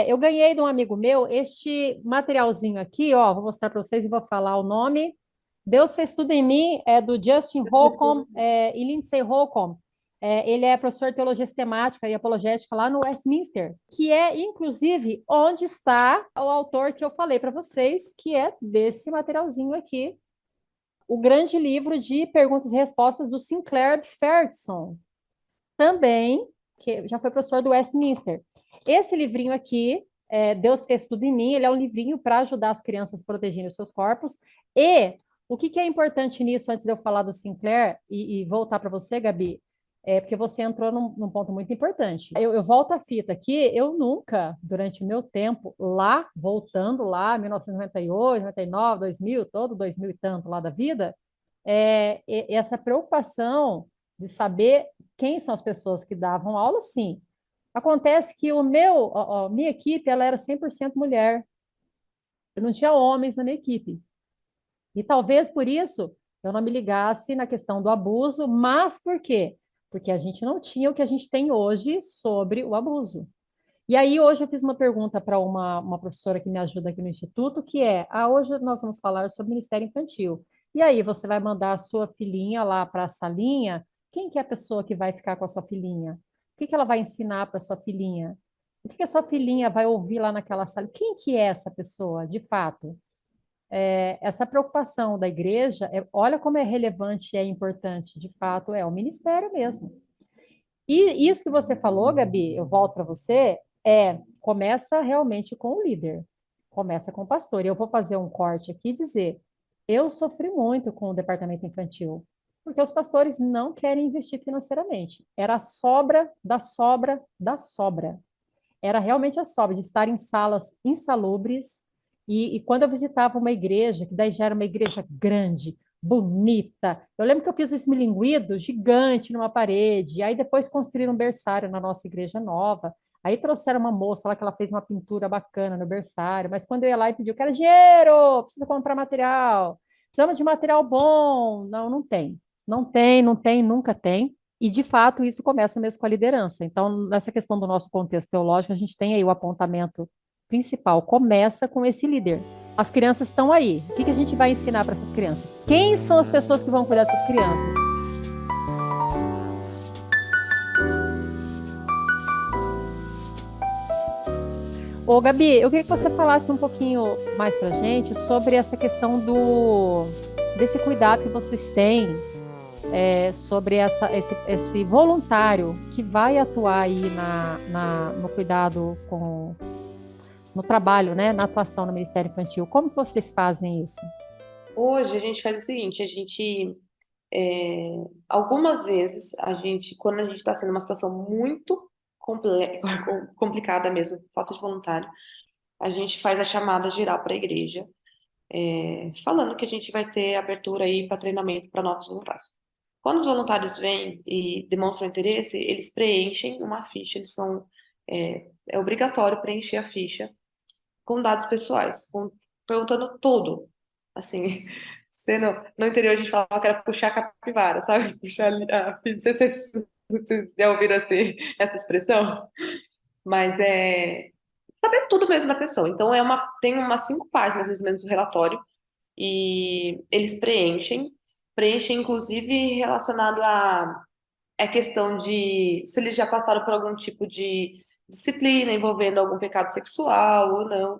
eu ganhei de um amigo meu este materialzinho aqui, ó, vou mostrar para vocês e vou falar o nome. Deus Fez Tudo em Mim, é do Justin Holcomb e Lindsay Holcomb. Ele é professor de teologia sistemática e apologética lá no Westminster, que é, inclusive, onde está o autor que eu falei para vocês, que é desse materialzinho aqui, o grande livro de perguntas e respostas do Sinclair Ferguson, também, que já foi professor do Westminster. Esse livrinho aqui, Deus Fez Tudo em Mim, ele é um livrinho para ajudar as crianças a protegerem os seus corpos. E o que é importante nisso, antes de eu falar do Sinclair e voltar para você, Gabi, porque você entrou num ponto muito importante. Eu volto a fita aqui, eu nunca, durante o meu tempo lá, voltando lá, 1998, 99, 2000, todo 2000 e tanto lá da vida, essa preocupação de saber quem são as pessoas que davam aula, sim. Acontece que minha equipe ela era 100% mulher. Eu não tinha homens na minha equipe. E talvez por isso eu não me ligasse na questão do abuso, mas por quê? Porque a gente não tinha o que a gente tem hoje sobre o abuso. E aí, hoje eu fiz uma pergunta para uma professora que me ajuda aqui no Instituto, que hoje nós vamos falar sobre o Ministério Infantil. E aí, você vai mandar a sua filhinha lá para a salinha, quem que é a pessoa que vai ficar com a sua filhinha? O que ela vai ensinar para a sua filhinha? O que a sua filhinha vai ouvir lá naquela sala? Quem que é essa pessoa, de fato? Essa preocupação da igreja, olha como é relevante e é importante, de fato, é o ministério mesmo. E isso que você falou, Gabi, eu volto para você, começa realmente com o líder, começa com o pastor. E eu vou fazer um corte aqui e dizer, eu sofri muito com o departamento infantil, porque os pastores não querem investir financeiramente. Era a sobra da sobra da sobra. Era realmente a sobra de estar em salas insalubres. E quando eu visitava uma igreja, que daí já era uma igreja grande, bonita. Eu lembro que eu fiz um esmilinguido gigante numa parede, aí depois construíram um berçário na nossa igreja nova, aí trouxeram uma moça lá que ela fez uma pintura bacana no berçário, mas quando eu ia lá e pedi, eu quero dinheiro, preciso comprar material, precisamos de material bom. Não tem, nunca tem. E, de fato, isso começa mesmo com a liderança. Então, nessa questão do nosso contexto teológico, a gente tem aí o apontamento principal, começa com esse líder. As crianças estão aí. O que a gente vai ensinar para essas crianças? Quem são as pessoas que vão cuidar dessas crianças? Ô, Gabi, eu queria que você falasse um pouquinho mais para a gente sobre essa questão desse cuidado que vocês têm sobre esse voluntário que vai atuar aí no cuidado no trabalho, né, na atuação no Ministério Infantil. Como que vocês fazem isso? Hoje a gente faz o seguinte, algumas vezes, quando a gente está sendo uma situação muito complicada mesmo, falta de voluntário, a gente faz a chamada geral para a igreja, falando que a gente vai ter abertura aí para treinamento para novos voluntários. Quando os voluntários vêm e demonstram interesse, eles preenchem uma ficha, é obrigatório preencher a ficha com dados pessoais, perguntando tudo, assim, no interior a gente falava que era puxar a capivara, sabe? Puxar não sei se vocês já ouviram assim, essa expressão, mas saber tudo mesmo da pessoa. Então tem umas 5 páginas mais ou menos do relatório e eles preenchem inclusive relacionado à questão de se eles já passaram por algum tipo de disciplina envolvendo algum pecado sexual ou não.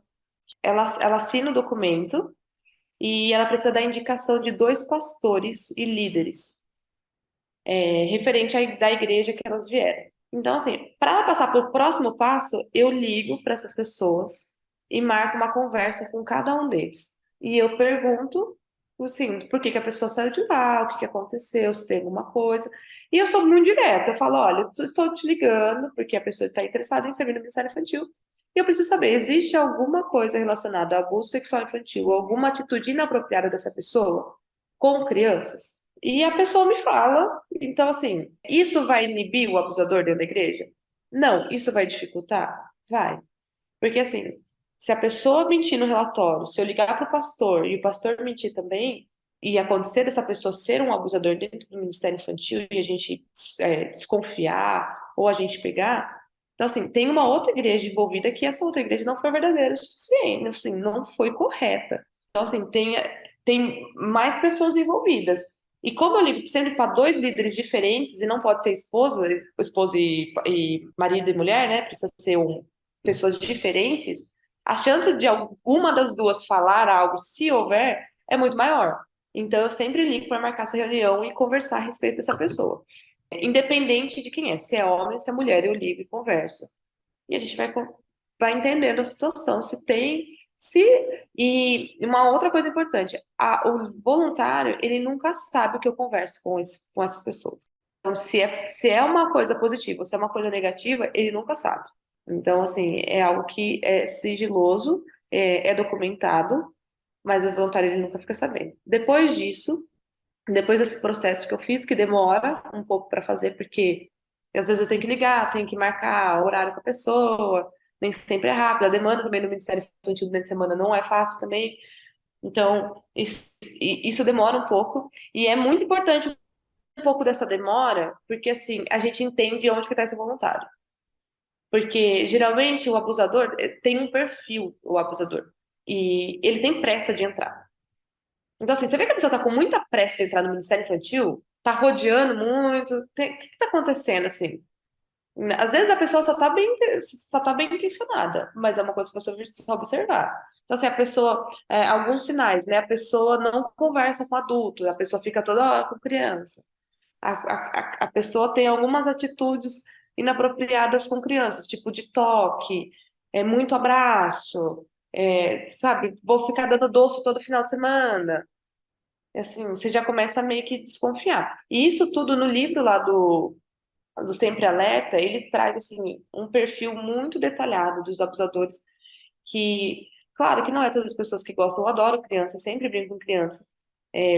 Ela assina o documento e ela precisa da indicação de 2 pastores e líderes referente da igreja que elas vieram. Então, assim, para ela passar para o próximo passo, eu ligo para essas pessoas e marco uma conversa com cada um deles. E eu pergunto, assim, por que a pessoa saiu de lá, o que aconteceu, se tem alguma coisa. E eu sou muito direta, eu falo, olha, eu estou te ligando porque a pessoa está interessada em servir no Ministério Infantil. E eu preciso saber, existe alguma coisa relacionada ao abuso sexual infantil, alguma atitude inapropriada dessa pessoa com crianças? E a pessoa me fala, então assim, isso vai inibir o abusador dentro da igreja? Não. Isso vai dificultar? Vai. Porque assim, se a pessoa mentir no relatório, se eu ligar para o pastor e o pastor mentir também, e acontecer dessa pessoa ser um abusador dentro do Ministério Infantil e a gente desconfiar ou a gente pegar, então assim, tem uma outra igreja envolvida que essa outra igreja não foi verdadeira o suficiente, assim, não foi correta. Então assim, tem mais pessoas envolvidas. E como eu ligo sempre para 2 líderes diferentes, e não pode ser esposa e marido e mulher, né? Precisa ser pessoas diferentes, a chance de alguma das duas falar algo, se houver, é muito maior. Então eu sempre ligo para marcar essa reunião e conversar a respeito dessa pessoa. Independente de quem é, se é homem, se é mulher, eu ligo e converso. E a gente vai entendendo a situação, se tem. E uma outra coisa importante, o voluntário, ele nunca sabe o que eu converso com essas pessoas. Então, se é uma coisa positiva ou se é uma coisa negativa, ele nunca sabe. Então, assim, é algo que é sigiloso, é documentado, mas o voluntário ele nunca fica sabendo. Depois disso, depois desse processo que eu fiz, que demora um pouco para fazer, porque às vezes eu tenho que ligar, tenho que marcar horário com a pessoa, nem sempre é rápido. A demanda também no Ministério Infantil durante a semana não é fácil também. Então, isso demora um pouco. E é muito importante um pouco dessa demora, porque assim, a gente entende onde que está esse voluntário. Porque geralmente o abusador tem um perfil, o abusador, e ele tem pressa de entrar. Então, assim, você vê que a pessoa está com muita pressa de entrar no Ministério Infantil, está rodeando muito, o que está acontecendo, assim? Às vezes a pessoa só tá bem intencionada, mas é uma coisa que você precisa observar. Então, assim, a pessoa, alguns sinais, né? A pessoa não conversa com adulto, a pessoa fica toda hora com criança. A pessoa tem algumas atitudes inapropriadas com crianças, tipo de toque, muito abraço, sabe? Vou ficar dando doce todo final de semana. Assim, você já começa a meio que desconfiar. E isso tudo no livro lá do Sempre Alerta, ele traz assim um perfil muito detalhado dos abusadores que, claro que não é todas as pessoas que gostam, eu adoro criança, sempre brinco com criança.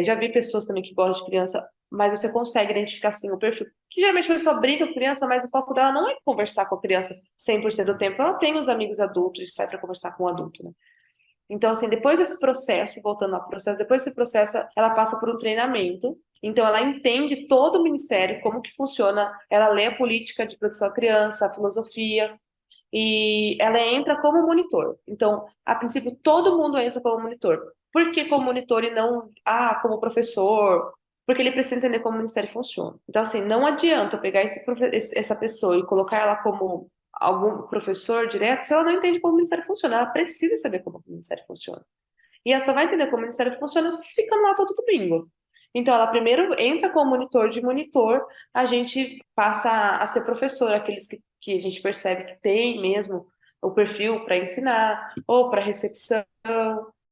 Já vi pessoas também que gostam de criança, mas você consegue identificar assim o perfil. Que geralmente a pessoa brinca com criança, mas o foco dela não é conversar com a criança 100% do tempo. Ela tem os amigos adultos e sai para conversar com o adulto, né? Então, assim, depois desse processo, voltando ao processo, depois desse processo, ela passa por um treinamento. Então, ela entende todo o ministério, como que funciona, ela lê a política de proteção à criança, a filosofia, e ela entra como monitor. Então, a princípio, todo mundo entra como monitor. Por que como monitor e não, como professor? Porque ele precisa entender como o ministério funciona. Então, assim, não adianta eu pegar essa pessoa e colocar ela como algum professor direto se ela não entende como o ministério funciona. Ela precisa saber como o ministério funciona. E ela só vai entender como o ministério funciona ficando lá todo domingo. Então, ela primeiro entra como monitor de monitor, a gente passa a ser professor, aqueles que a gente percebe que tem mesmo o perfil para ensinar, ou para recepção.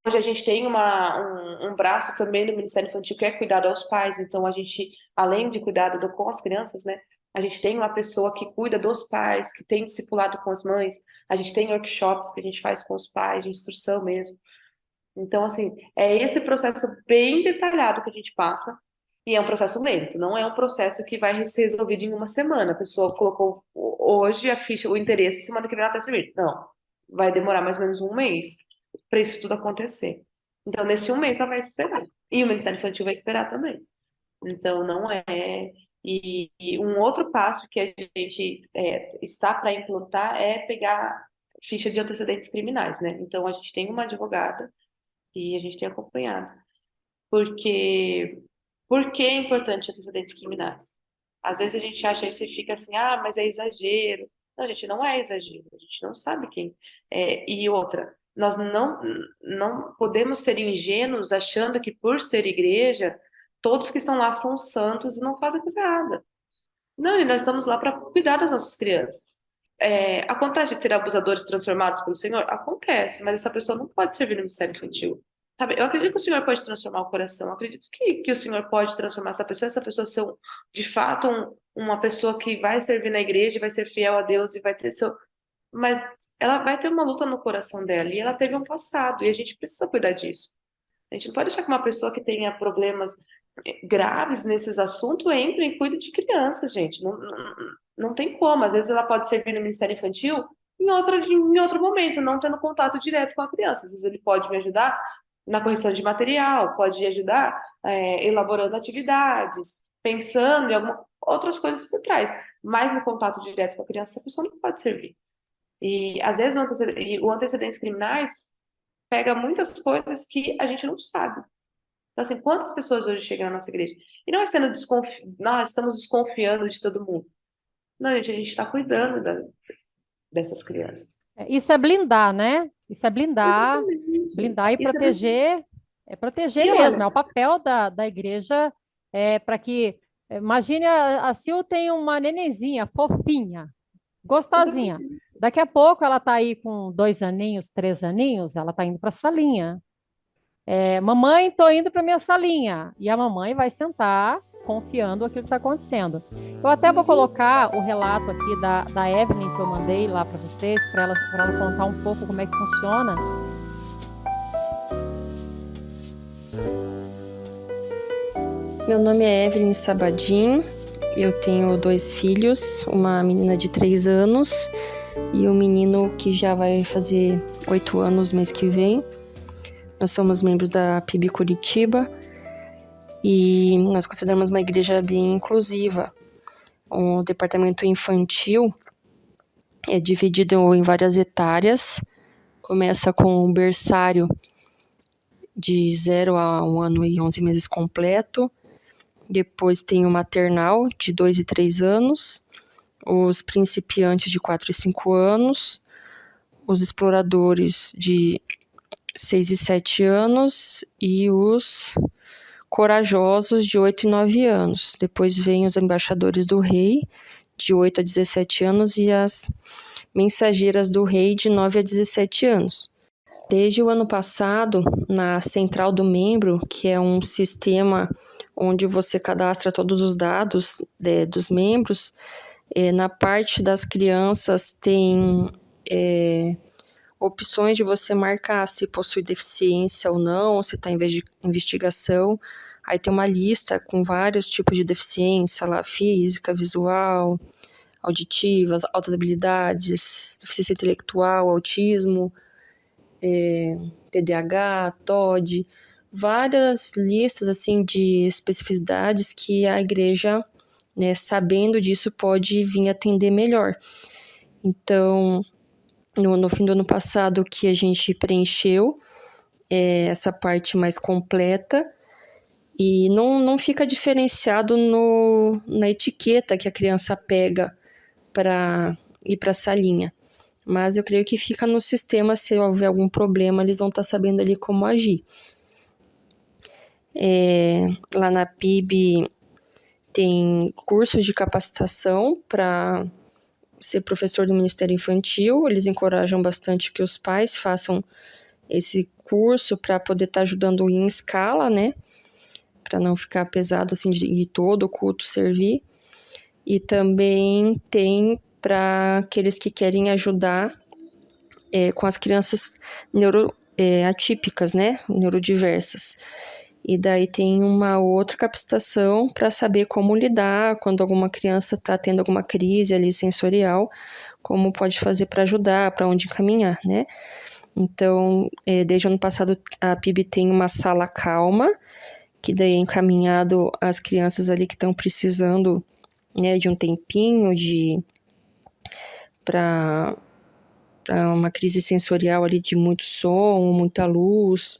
Hoje a gente tem um braço também do Ministério Infantil que é cuidado aos pais, então a gente, além de cuidado com as crianças, né, a gente tem uma pessoa que cuida dos pais, que tem discipulado com as mães, a gente tem workshops que a gente faz com os pais, de instrução mesmo. Então, assim, é esse processo bem detalhado que a gente passa, e é um processo lento, não é um processo que vai ser resolvido em uma semana. A pessoa colocou hoje a ficha, o interesse, semana que vem ela está servindo. Não, vai demorar mais ou menos um mês para isso tudo acontecer. Então, nesse um mês ela vai esperar. E o Ministério Infantil vai esperar também. Então, não é. E um outro passo que a gente está para implantar é pegar ficha de antecedentes criminais, né? Então, a gente tem uma advogada e a gente tem acompanhado. Porque, por que é importante antecedentes criminais? Às vezes a gente acha isso e fica assim, mas é exagero. Não, gente, não é exagero. A gente não sabe quem. E outra, nós não podemos ser ingênuos achando que por ser igreja, todos que estão lá são santos e não fazem coisa errada. Não, e nós estamos lá para cuidar das nossas crianças. Acontece de ter abusadores transformados pelo Senhor? Acontece, mas essa pessoa não pode servir no ministério infantil. Sabe? Eu acredito que o Senhor pode transformar o coração, eu acredito que o Senhor pode transformar essa pessoa ser de fato uma pessoa que vai servir na igreja, vai ser fiel a Deus e vai ter seu. Mas ela vai ter uma luta no coração dela e ela teve um passado e a gente precisa cuidar disso. A gente não pode deixar que uma pessoa que tenha problemas graves nesses assuntos entre e cuide de crianças, gente. Não tem como. Às vezes ela pode servir no Ministério Infantil em outro momento, não tendo contato direto com a criança. Às vezes ele pode me ajudar na correção de material, pode ajudar elaborando atividades, pensando em outras coisas por trás. Mas no contato direto com a criança, essa pessoa não pode servir. E às vezes o antecedentes criminais pega muitas coisas que a gente não sabe. Então, assim, quantas pessoas hoje chegam na nossa igreja? E não é sendo nós estamos desconfiando de todo mundo. Não, gente, a gente está cuidando dessas crianças. Isso é blindar, né? Isso é blindar, Exatamente. blindar e Isso é proteger. É proteger E mesmo, é olha, o papel da igreja para que. Imagine a Sil tem uma nenenzinha fofinha, gostosinha. exatamente. Daqui a pouco ela está aí com 2 aninhos, 3 aninhos, ela está indo para a salinha. Mamãe, estou indo para minha salinha. E a mamãe vai sentar confiando aquilo que está acontecendo. Eu até vou colocar o relato aqui da Evelyn que eu mandei lá para vocês, para ela contar um pouco como é que funciona. Meu nome é Evelyn Sabadim, eu tenho 2 filhos, uma menina de 3 anos e um menino que já vai fazer 8 anos mês que vem. Nós somos membros da PIB Curitiba e nós consideramos uma igreja bem inclusiva. O departamento infantil é dividido em várias etárias, começa com o berçário de 0 a 1 ano e 11 meses completo, depois tem o maternal de 2 e 3 anos, os principiantes de 4 e 5 anos, os exploradores de 6 e 7 anos e os corajosos de 8 e 9 anos. Depois vem os embaixadores do rei, de 8 a 17 anos, e as mensageiras do rei, de 9 a 17 anos. Desde o ano passado, na Central do Membro, que é um sistema onde você cadastra todos os dados dos membros, na parte das crianças tem opções de você marcar se possui deficiência ou não, se está em investigação. Aí tem uma lista com vários tipos de deficiência, lá, física, visual, auditivas, altas habilidades, deficiência intelectual, autismo. TDAH, TOD, várias listas assim de especificidades que a igreja, né, sabendo disso, pode vir atender melhor. Então, no fim do ano passado que a gente preencheu essa parte mais completa, e não fica diferenciado na etiqueta que a criança pega para ir para a salinha. Mas eu creio que fica no sistema, se houver algum problema, eles vão estar sabendo ali como agir. Lá na PIB tem cursos de capacitação para ser professor do Ministério Infantil. Eles encorajam bastante que os pais façam esse curso para poder estar ajudando em escala, né? Para não ficar pesado assim de todo o culto servir. E também tem para aqueles que querem ajudar com as crianças atípicas, né? Neurodiversas. E daí tem uma outra capacitação para saber como lidar quando alguma criança está tendo alguma crise ali sensorial, como pode fazer para ajudar, para onde encaminhar, né? Então, desde o ano passado, a PIB tem uma sala calma, que daí é encaminhado às crianças ali que estão precisando, né, de um tempinho para uma crise sensorial ali de muito som, muita luz,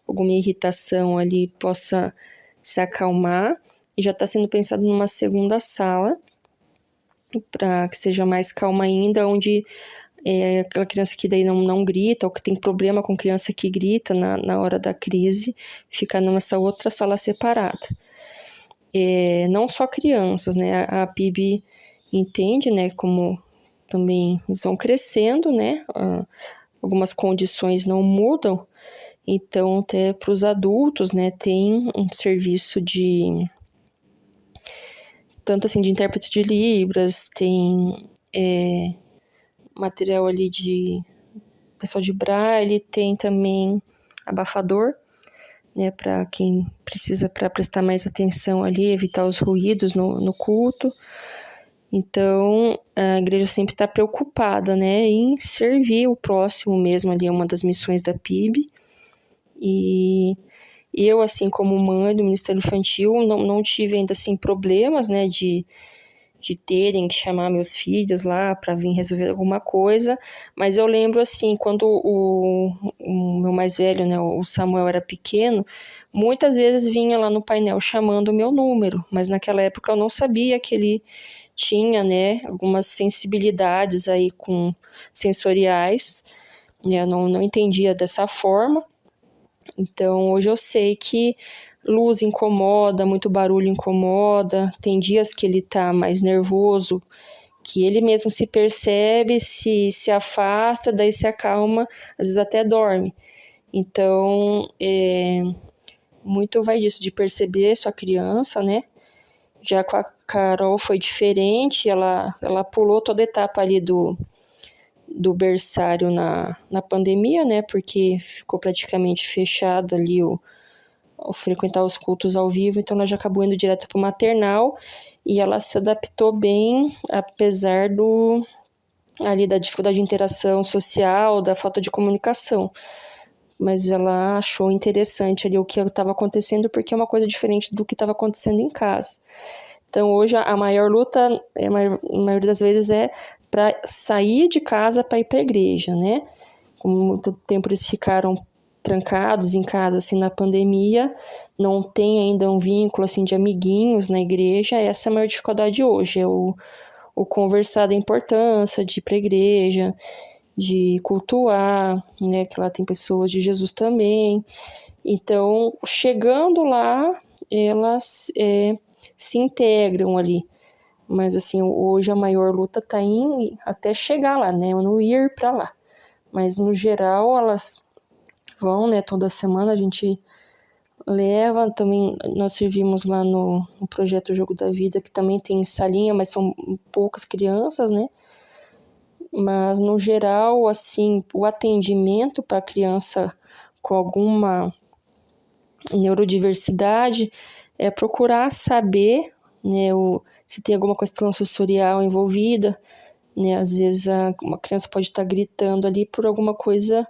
alguma irritação ali possa se acalmar. E já está sendo pensado numa segunda sala para que seja mais calma ainda, onde aquela criança que daí não grita, ou que tem problema com criança que grita na hora da crise, fica nessa outra sala separada. Não só crianças, né? A PIB entende, né, como também eles vão crescendo, né? Algumas condições não mudam, então até para os adultos, né, tem um serviço tanto assim de intérprete de Libras, tem material ali de pessoal de Braille, tem também abafador, né, para quem precisa para prestar mais atenção ali, evitar os ruídos no culto. Então, a igreja sempre está preocupada, né, em servir o próximo mesmo ali, é uma das missões da PIB. E eu, assim, como mãe do Ministério Infantil, não tive ainda, assim, problemas, né, de terem que chamar meus filhos lá para vir resolver alguma coisa, mas eu lembro, assim, quando o meu mais velho, né, o Samuel era pequeno, muitas vezes vinha lá no painel chamando o meu número, mas naquela época eu não sabia que ele tinha, né, algumas sensibilidades aí sensoriais, né, eu não entendia dessa forma. Então, hoje eu sei que luz incomoda, muito barulho incomoda, tem dias que ele tá mais nervoso, que ele mesmo se percebe, se afasta, daí se acalma, às vezes até dorme. Então, muito vai disso, de perceber sua criança, né? Já com a Carol foi diferente, ela pulou toda a etapa ali do berçário na pandemia, né, porque ficou praticamente fechado ali o frequentar os cultos ao vivo, então ela já acabou indo direto para o maternal e ela se adaptou bem, apesar ali da dificuldade de interação social, da falta de comunicação, mas ela achou interessante ali o que estava acontecendo, porque é uma coisa diferente do que estava acontecendo em casa. Então, hoje, a maior luta, a maioria das vezes, é para sair de casa para ir para a igreja, né? Como muito tempo eles ficaram trancados em casa, assim, na pandemia, não tem ainda um vínculo, assim, de amiguinhos na igreja, essa é a maior dificuldade hoje, é o conversar da importância de ir para a igreja, de cultuar, né? Que lá tem pessoas de Jesus também. Então, chegando lá, elas se integram ali, mas assim, hoje a maior luta está em até chegar lá, né, no ir para lá, mas no geral elas vão, né, toda semana a gente leva, também nós servimos lá no projeto Jogo da Vida, que também tem salinha, mas são poucas crianças, né, mas no geral, assim, o atendimento para criança com alguma neurodiversidade é procurar saber, né, se tem alguma questão sensorial envolvida, né, às vezes uma criança pode estar gritando ali por alguma coisa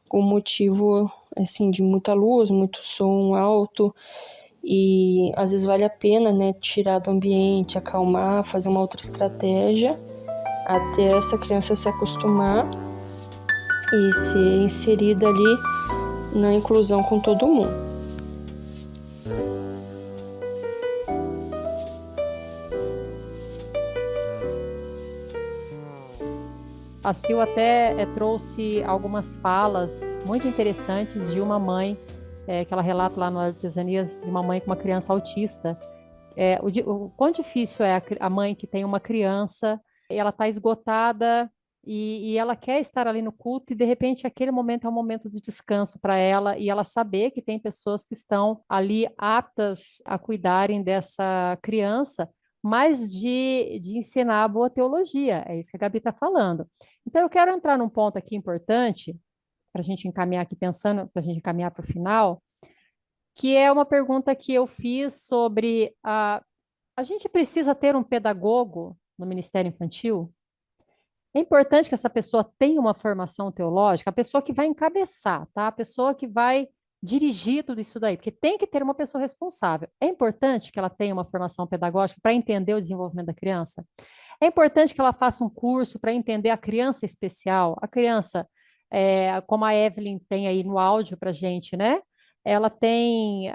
o motivo, assim, de muita luz, muito som alto, e às vezes vale a pena, né, tirar do ambiente, acalmar, fazer uma outra estratégia, até essa criança se acostumar e ser inserida ali na inclusão com todo mundo. A Sil até trouxe algumas falas muito interessantes de uma mãe, que ela relata lá no Artesanias, de uma mãe com uma criança autista. O quão difícil é a mãe que tem uma criança, ela está esgotada e ela quer estar ali no culto, e de repente aquele momento é um momento de descanso para ela, e ela saber que tem pessoas que estão ali aptas a cuidarem dessa criança, mas de ensinar a boa teologia. É isso que a Gabi está falando. Então eu quero entrar num ponto aqui importante, para a gente encaminhar aqui, pensando, para a gente encaminhar para o final, que é uma pergunta que eu fiz sobre a gente precisa ter um pedagogo no Ministério Infantil? É importante que essa pessoa tenha uma formação teológica, a pessoa que vai encabeçar, tá? A pessoa que vai dirigir tudo isso daí, porque tem que ter uma pessoa responsável. É importante que ela tenha uma formação pedagógica para entender o desenvolvimento da criança. É importante que ela faça um curso para entender a criança especial, a criança, como a Evelyn tem aí no áudio para a gente, né? Ela tem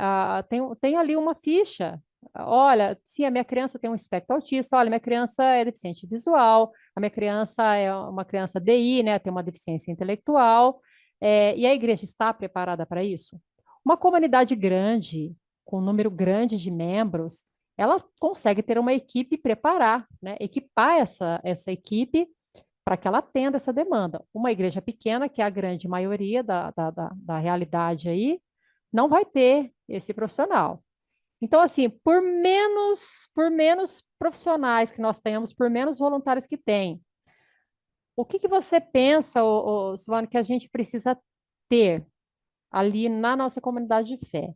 ali uma ficha. Olha, sim, a minha criança tem um espectro autista, olha, minha criança é deficiente visual, a minha criança é uma criança DI, né, tem uma deficiência intelectual, e a igreja está preparada para isso? Uma comunidade grande, com um número grande de membros, ela consegue ter uma equipe e preparar, né, equipar essa equipe para que ela atenda essa demanda. Uma igreja pequena, que é a grande maioria da realidade aí, não vai ter esse profissional. Então, assim, por menos profissionais que nós tenhamos, por menos voluntários que tem, o que você pensa, Silvano, que a gente precisa ter ali na nossa comunidade de fé?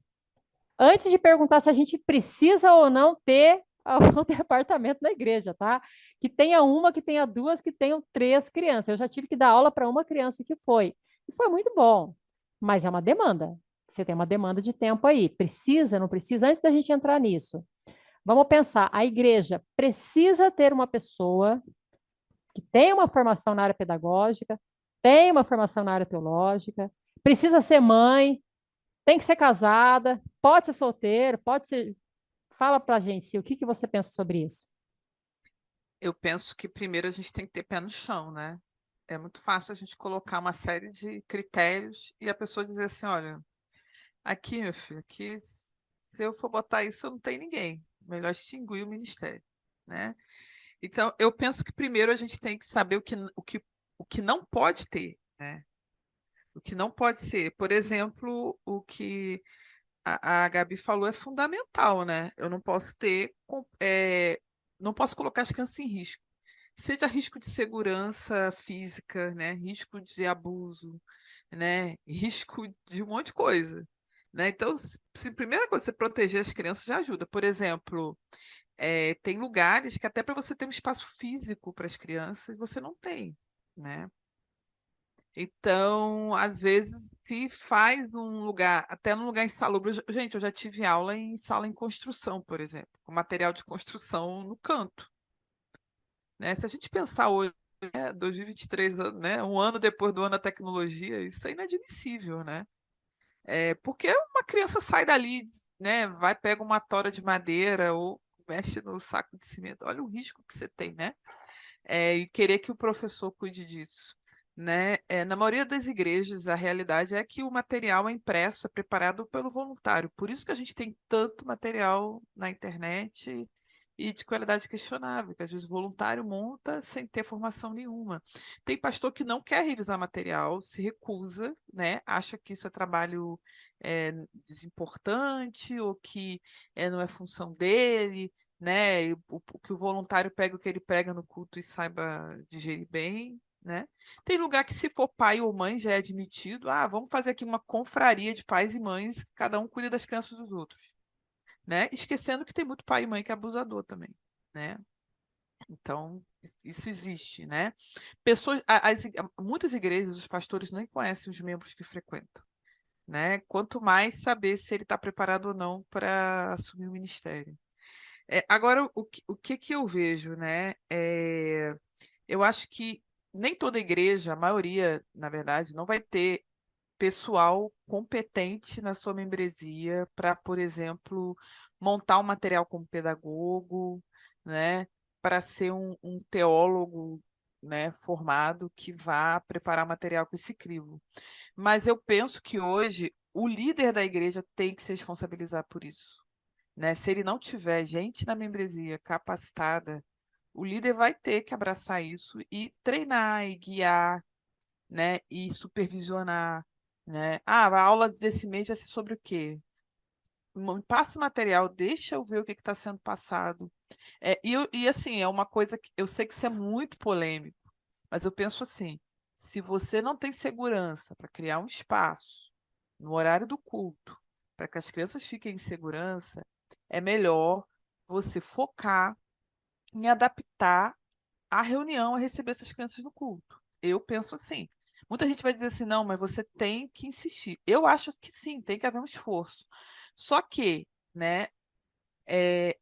Antes de perguntar se a gente precisa ou não ter um departamento na igreja, tá? Que tenha uma, que tenha duas, que tenham 3 crianças. Eu já tive que dar aula para uma criança que foi. E foi muito bom, mas é uma demanda. Você tem uma demanda de tempo aí. Precisa, não precisa? Antes da gente entrar nisso, vamos pensar, a igreja precisa ter uma pessoa que tenha uma formação na área pedagógica, tem uma formação na área teológica, precisa ser mãe, tem que ser casada, pode ser solteiro, pode ser. Fala pra gente, Sil, o que você pensa sobre isso? Eu penso que primeiro a gente tem que ter pé no chão, né? É muito fácil a gente colocar uma série de critérios e a pessoa dizer assim, olha, aqui, meu filho, aqui, se eu for botar isso, não tem ninguém. Melhor extinguir o ministério, né? Então, eu penso que primeiro a gente tem que saber o que não pode ter, né? O que não pode ser. Por exemplo, o que a Gabi falou é fundamental, né? Eu não posso não posso colocar as crianças em risco. Seja risco de segurança física, né? Risco de abuso, né? Risco de um monte de coisa, né? Então, primeira coisa, você proteger as crianças já ajuda. Por exemplo, tem lugares que até para você ter um espaço físico para as crianças, você não tem, né? Então, às vezes, se faz um lugar, até num lugar insalubre. Gente, eu já tive aula em sala em construção, por exemplo, com material de construção no canto, né? Se a gente pensar hoje, 2023, né, um ano depois do ano da tecnologia, isso é inadmissível, né? Porque uma criança sai dali, né, vai, pega uma tora de madeira ou mexe no saco de cimento. Olha o risco que você tem, né? E querer que o professor cuide disso, né? Na maioria das igrejas, a realidade é que o material é impresso, é preparado pelo voluntário. Por isso que a gente tem tanto material na internet e de qualidade questionável, que às vezes o voluntário monta sem ter formação nenhuma. Tem pastor que não quer revisar material, se recusa, né? Acha que isso é trabalho desimportante ou que não é função dele, né? E que o voluntário pega o que ele prega no culto e saiba digerir bem, né? Tem lugar que, se for pai ou mãe, já é admitido. Ah, vamos fazer aqui uma confraria de pais e mães, que cada um cuida das crianças dos outros, né? Esquecendo que tem muito pai e mãe que é abusador também, né? Então, isso existe, né? Muitas igrejas, os pastores nem conhecem os membros que frequentam, né? Quanto mais saber se ele está preparado ou não para assumir o ministério. Agora, o que eu vejo, né? Eu acho que nem toda igreja, a maioria, na verdade, não vai ter pessoal competente na sua membresia para, por exemplo, montar um material como pedagogo, né? Para ser um teólogo, né, formado que vá preparar material com esse crivo. Mas eu penso que hoje o líder da igreja tem que se responsabilizar por isso, né? Se ele não tiver gente na membresia capacitada, o líder vai ter que abraçar isso e treinar e guiar, né? E supervisionar, né? A aula desse mês vai ser sobre o quê? Passa o material, deixa eu ver o que está sendo passado. E assim, é uma coisa que eu sei que isso é muito polêmico, mas eu penso assim: se você não tem segurança para criar um espaço no horário do culto, para que as crianças fiquem em segurança, é melhor você focar em adaptar a reunião a receber essas crianças no culto. Eu penso assim. Muita gente vai dizer assim, não, mas você tem que insistir. Eu acho que sim, tem que haver um esforço. Só que, né,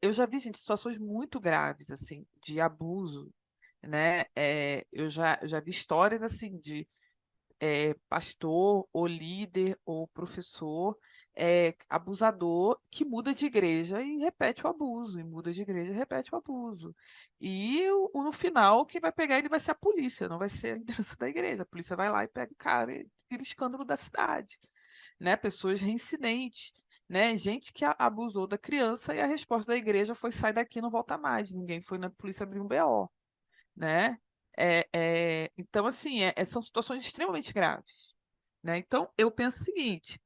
eu já vi, gente, situações muito graves, assim, de abuso, né? Eu já vi histórias, assim, de pastor, ou líder, ou professor, abusador, que muda de igreja e repete o abuso, e muda de igreja e repete o abuso. E no final, quem vai pegar ele vai ser a polícia, não vai ser a liderança da igreja. A polícia vai lá e pega o cara e vira o escândalo da cidade, né? Pessoas reincidentes, né? Gente que abusou da criança e a resposta da igreja foi: sai daqui, não volta mais. Ninguém foi na polícia abrir um BO, né? Então, assim, são situações extremamente graves, né? Então, eu penso o seguinte: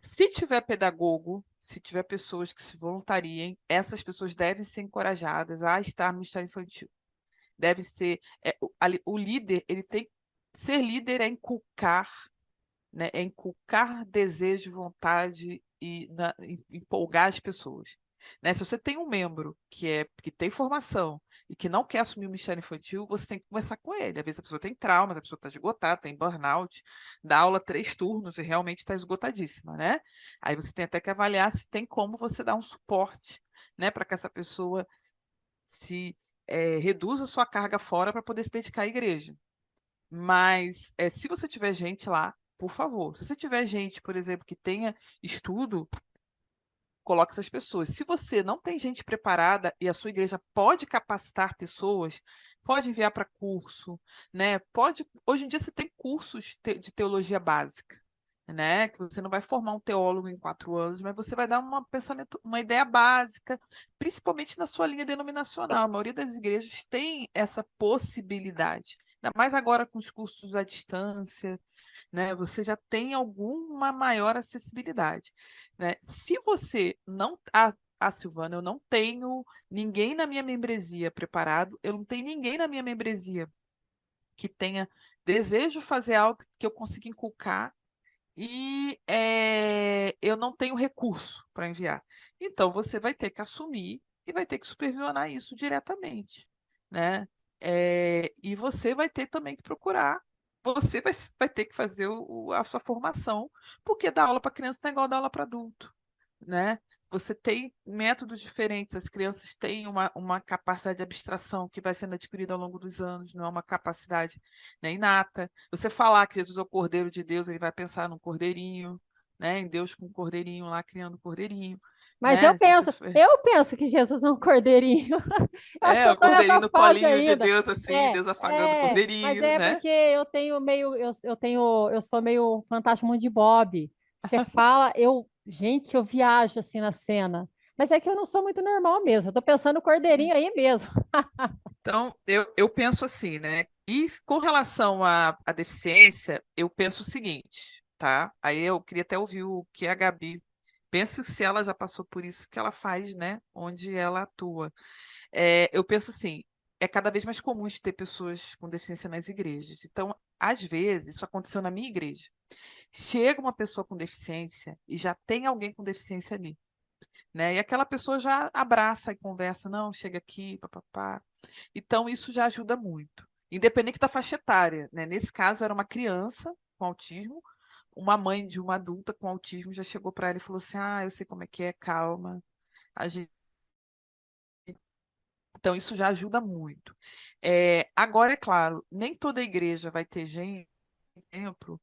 se tiver pedagogo, se tiver pessoas que se voluntariem, essas pessoas devem ser encorajadas a estar no Ministério Infantil. Deve ser, o líder, ele tem ser líder é inculcar, né? É inculcar desejo, vontade e empolgar as pessoas, né? Se você tem um membro que tem formação e que não quer assumir o Ministério Infantil, você tem que conversar com ele. Às vezes a pessoa tem traumas, a pessoa está esgotada, tem burnout, dá aula 3 turnos e realmente está esgotadíssima, né? Aí você tem até que avaliar se tem como você dar um suporte, né, para que essa pessoa se reduza a sua carga fora para poder se dedicar à igreja. Mas se você tiver gente lá, por favor, se você tiver gente, por exemplo, que tenha estudo, coloque essas pessoas. Se você não tem gente preparada e a sua igreja pode capacitar pessoas, pode enviar para curso, né? Hoje em dia você tem cursos de teologia básica, né? Que você não vai formar um teólogo em 4 anos, mas você vai dar uma ideia básica, principalmente na sua linha denominacional. A maioria das igrejas tem essa possibilidade, ainda mais agora com os cursos à distância, né? Você já tem alguma maior acessibilidade, né? Se você não. Silvana, eu não tenho ninguém na minha membresia preparado, eu não tenho ninguém na minha membresia que tenha desejo de fazer algo que eu consiga inculcar e eu não tenho recurso para enviar. Então, você vai ter que assumir e vai ter que supervisionar isso diretamente, né? E você vai ter também que procurar, você vai ter que fazer a sua formação, porque dar aula para criança não é igual dar aula para adulto, né? Você tem métodos diferentes, as crianças têm uma capacidade de abstração que vai sendo adquirida ao longo dos anos, não é uma capacidade, né, inata. Você falar que Jesus é o Cordeiro de Deus, ele vai pensar num cordeirinho, né, em Deus com um cordeirinho lá, criando um cordeirinho, Mas né? eu penso que Jesus é um cordeirinho. Eu acho que eu O tô cordeirinho nessa no fase colinho de ainda. Deus, assim, Deus afagando o Mas cordeirinho, é né? porque eu tenho meio, eu sou meio Fantástico Mundo de Bob. Você fala, gente, eu viajo assim na cena. Mas é que eu não sou muito normal mesmo. Eu tô pensando no cordeirinho aí mesmo. Então, eu penso assim, né? E com relação à deficiência, eu penso o seguinte, tá? Aí eu queria até ouvir o que a Gabi pensa, se ela já passou por isso que ela faz, né? Onde ela atua. Eu penso assim, é cada vez mais comum de ter pessoas com deficiência nas igrejas. Então, às vezes, isso aconteceu na minha igreja. Chega uma pessoa com deficiência e já tem alguém com deficiência ali, né? E aquela pessoa já abraça e conversa, não, chega aqui, papapá. Então, isso já ajuda muito, independente da faixa etária, né? Nesse caso, era uma criança com autismo, uma mãe de uma adulta com autismo já chegou para ela e falou assim: Ah, eu sei como é, calma. A gente... Então, isso já ajuda muito. Agora, é claro, nem toda igreja vai ter gente, por exemplo,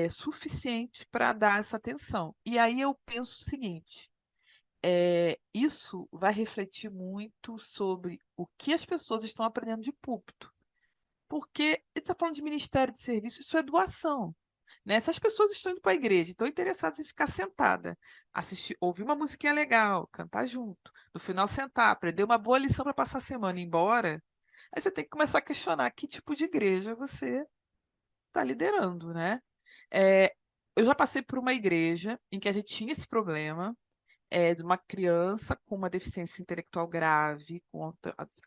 suficiente para dar essa atenção. E aí eu penso o seguinte: isso vai refletir muito sobre o que as pessoas estão aprendendo de púlpito. Porque ele está falando de ministério de serviço, isso é doação. Né? Se as pessoas estão indo para a igreja, estão interessadas em ficar sentada, assistir, ouvir uma musiquinha legal, cantar junto, no final sentar, aprender uma boa lição para passar a semana e ir embora, aí você tem que começar a questionar que tipo de igreja você está liderando, né? É, eu já passei por uma igreja em que a gente tinha esse problema, de uma criança com uma deficiência intelectual grave, com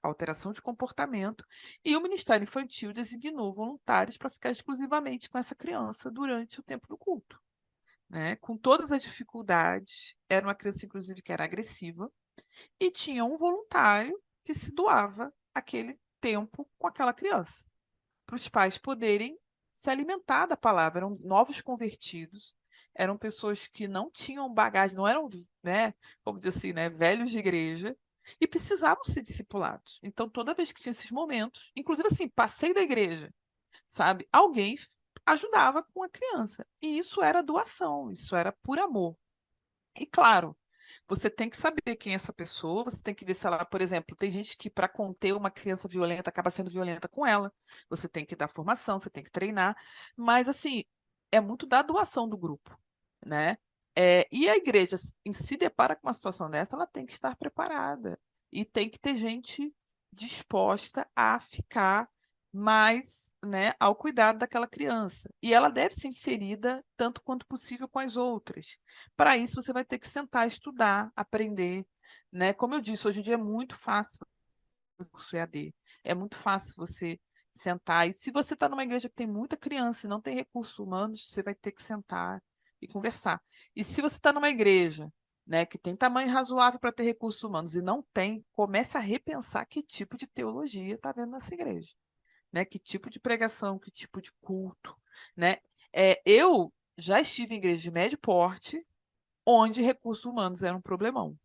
alteração de comportamento, e o Ministério Infantil designou voluntários para ficar exclusivamente com essa criança durante o tempo do culto, né? Com todas as dificuldades, era uma criança, inclusive, que era agressiva, e tinha um voluntário que se doava aquele tempo com aquela criança, para os pais poderem se alimentar da palavra. Eram novos convertidos, eram pessoas que não tinham bagagem, não eram, né, como dizer assim, né, velhos de igreja, e precisavam ser discipulados. Então, toda vez que tinha esses momentos, inclusive assim, passei da igreja, sabe, alguém ajudava com a criança. E isso era doação, isso era por amor. E claro, você tem que saber quem é essa pessoa, você tem que ver se ela, por exemplo, tem gente que para conter uma criança violenta acaba sendo violenta com ela. Você tem que dar formação, você tem que treinar, mas assim, é muito da doação do grupo, né? E a igreja se depara com uma situação dessa, ela tem que estar preparada e tem que ter gente disposta a ficar mais, né, ao cuidado daquela criança. E ela deve ser inserida tanto quanto possível com as outras. Para isso, você vai ter que sentar, estudar, aprender, né? Como eu disse, hoje em dia é muito fácil o curso EAD. É muito fácil você sentar. E se você está numa igreja que tem muita criança e não tem recursos humanos, você vai ter que sentar e conversar. E se você está numa igreja, né, que tem tamanho razoável para ter recursos humanos e não tem, comece a repensar que tipo de teologia está vendo nessa igreja, né? Que tipo de pregação, que tipo de culto, né? Eu já estive em igreja de médio porte, onde recursos humanos eram um problemão.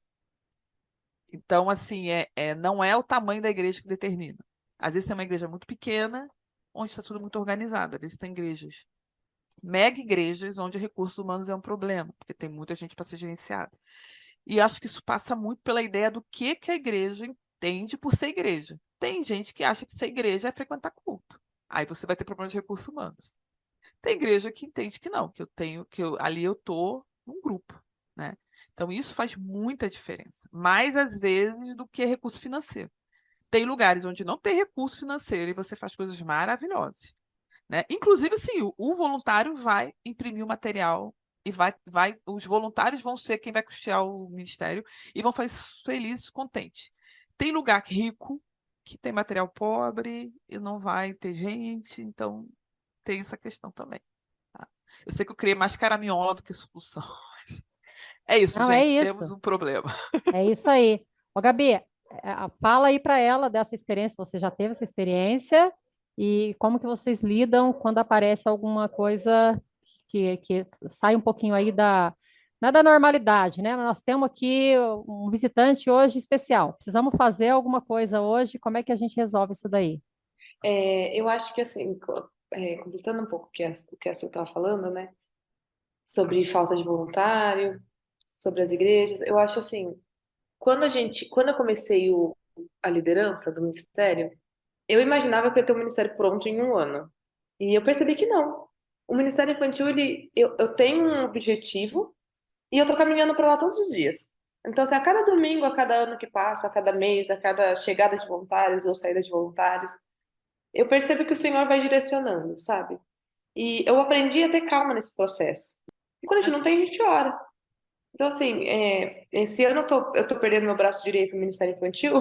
Então, assim, não é o tamanho da igreja que determina. Às vezes tem uma igreja muito pequena, onde está tudo muito organizado. Às vezes tem igrejas, mega igrejas, onde recursos humanos é um problema, porque tem muita gente para ser gerenciada. E acho que isso passa muito pela ideia do que a igreja entende por ser igreja. Tem gente que acha que ser igreja é frequentar culto. Aí você vai ter problema de recursos humanos. Tem igreja que entende que não, ali eu tô num grupo, né? Então isso faz muita diferença, mais às vezes do que recurso financeiro. Tem lugares onde não tem recurso financeiro e você faz coisas maravilhosas, né? Inclusive, assim, o voluntário vai imprimir o material e os voluntários vão ser quem vai custear o ministério e vão fazer felizes, contentes. Tem lugar rico que tem material pobre e não vai ter gente, então tem essa questão também. Tá? Eu sei que eu criei mais caraminhola do que solução. É isso, Não, é gente, isso. temos um problema. É isso aí. Ô, Gabi, fala aí para ela dessa experiência. Você já teve essa experiência e como que vocês lidam quando aparece alguma coisa que sai um pouquinho aí não é da normalidade, né? Mas nós temos aqui um visitante hoje especial. Precisamos fazer alguma coisa hoje. Como é que a gente resolve isso daí? Eu acho que, assim, completando um pouco o que a Sil estava falando, né? Sobre falta de voluntário, sobre as igrejas, eu acho assim, quando eu comecei a liderança do ministério, eu imaginava que eu ia ter um ministério pronto em um ano. E eu percebi que não. O Ministério Infantil, eu tenho um objetivo e eu tô caminhando para lá todos os dias. Então, assim, a cada domingo, a cada ano que passa, a cada mês, a cada chegada de voluntários ou saída de voluntários, eu percebo que o Senhor vai direcionando, sabe? E eu aprendi a ter calma nesse processo. E quando a gente não tem, a gente ora. Então, assim, esse ano eu tô perdendo meu braço direito no Ministério Infantil,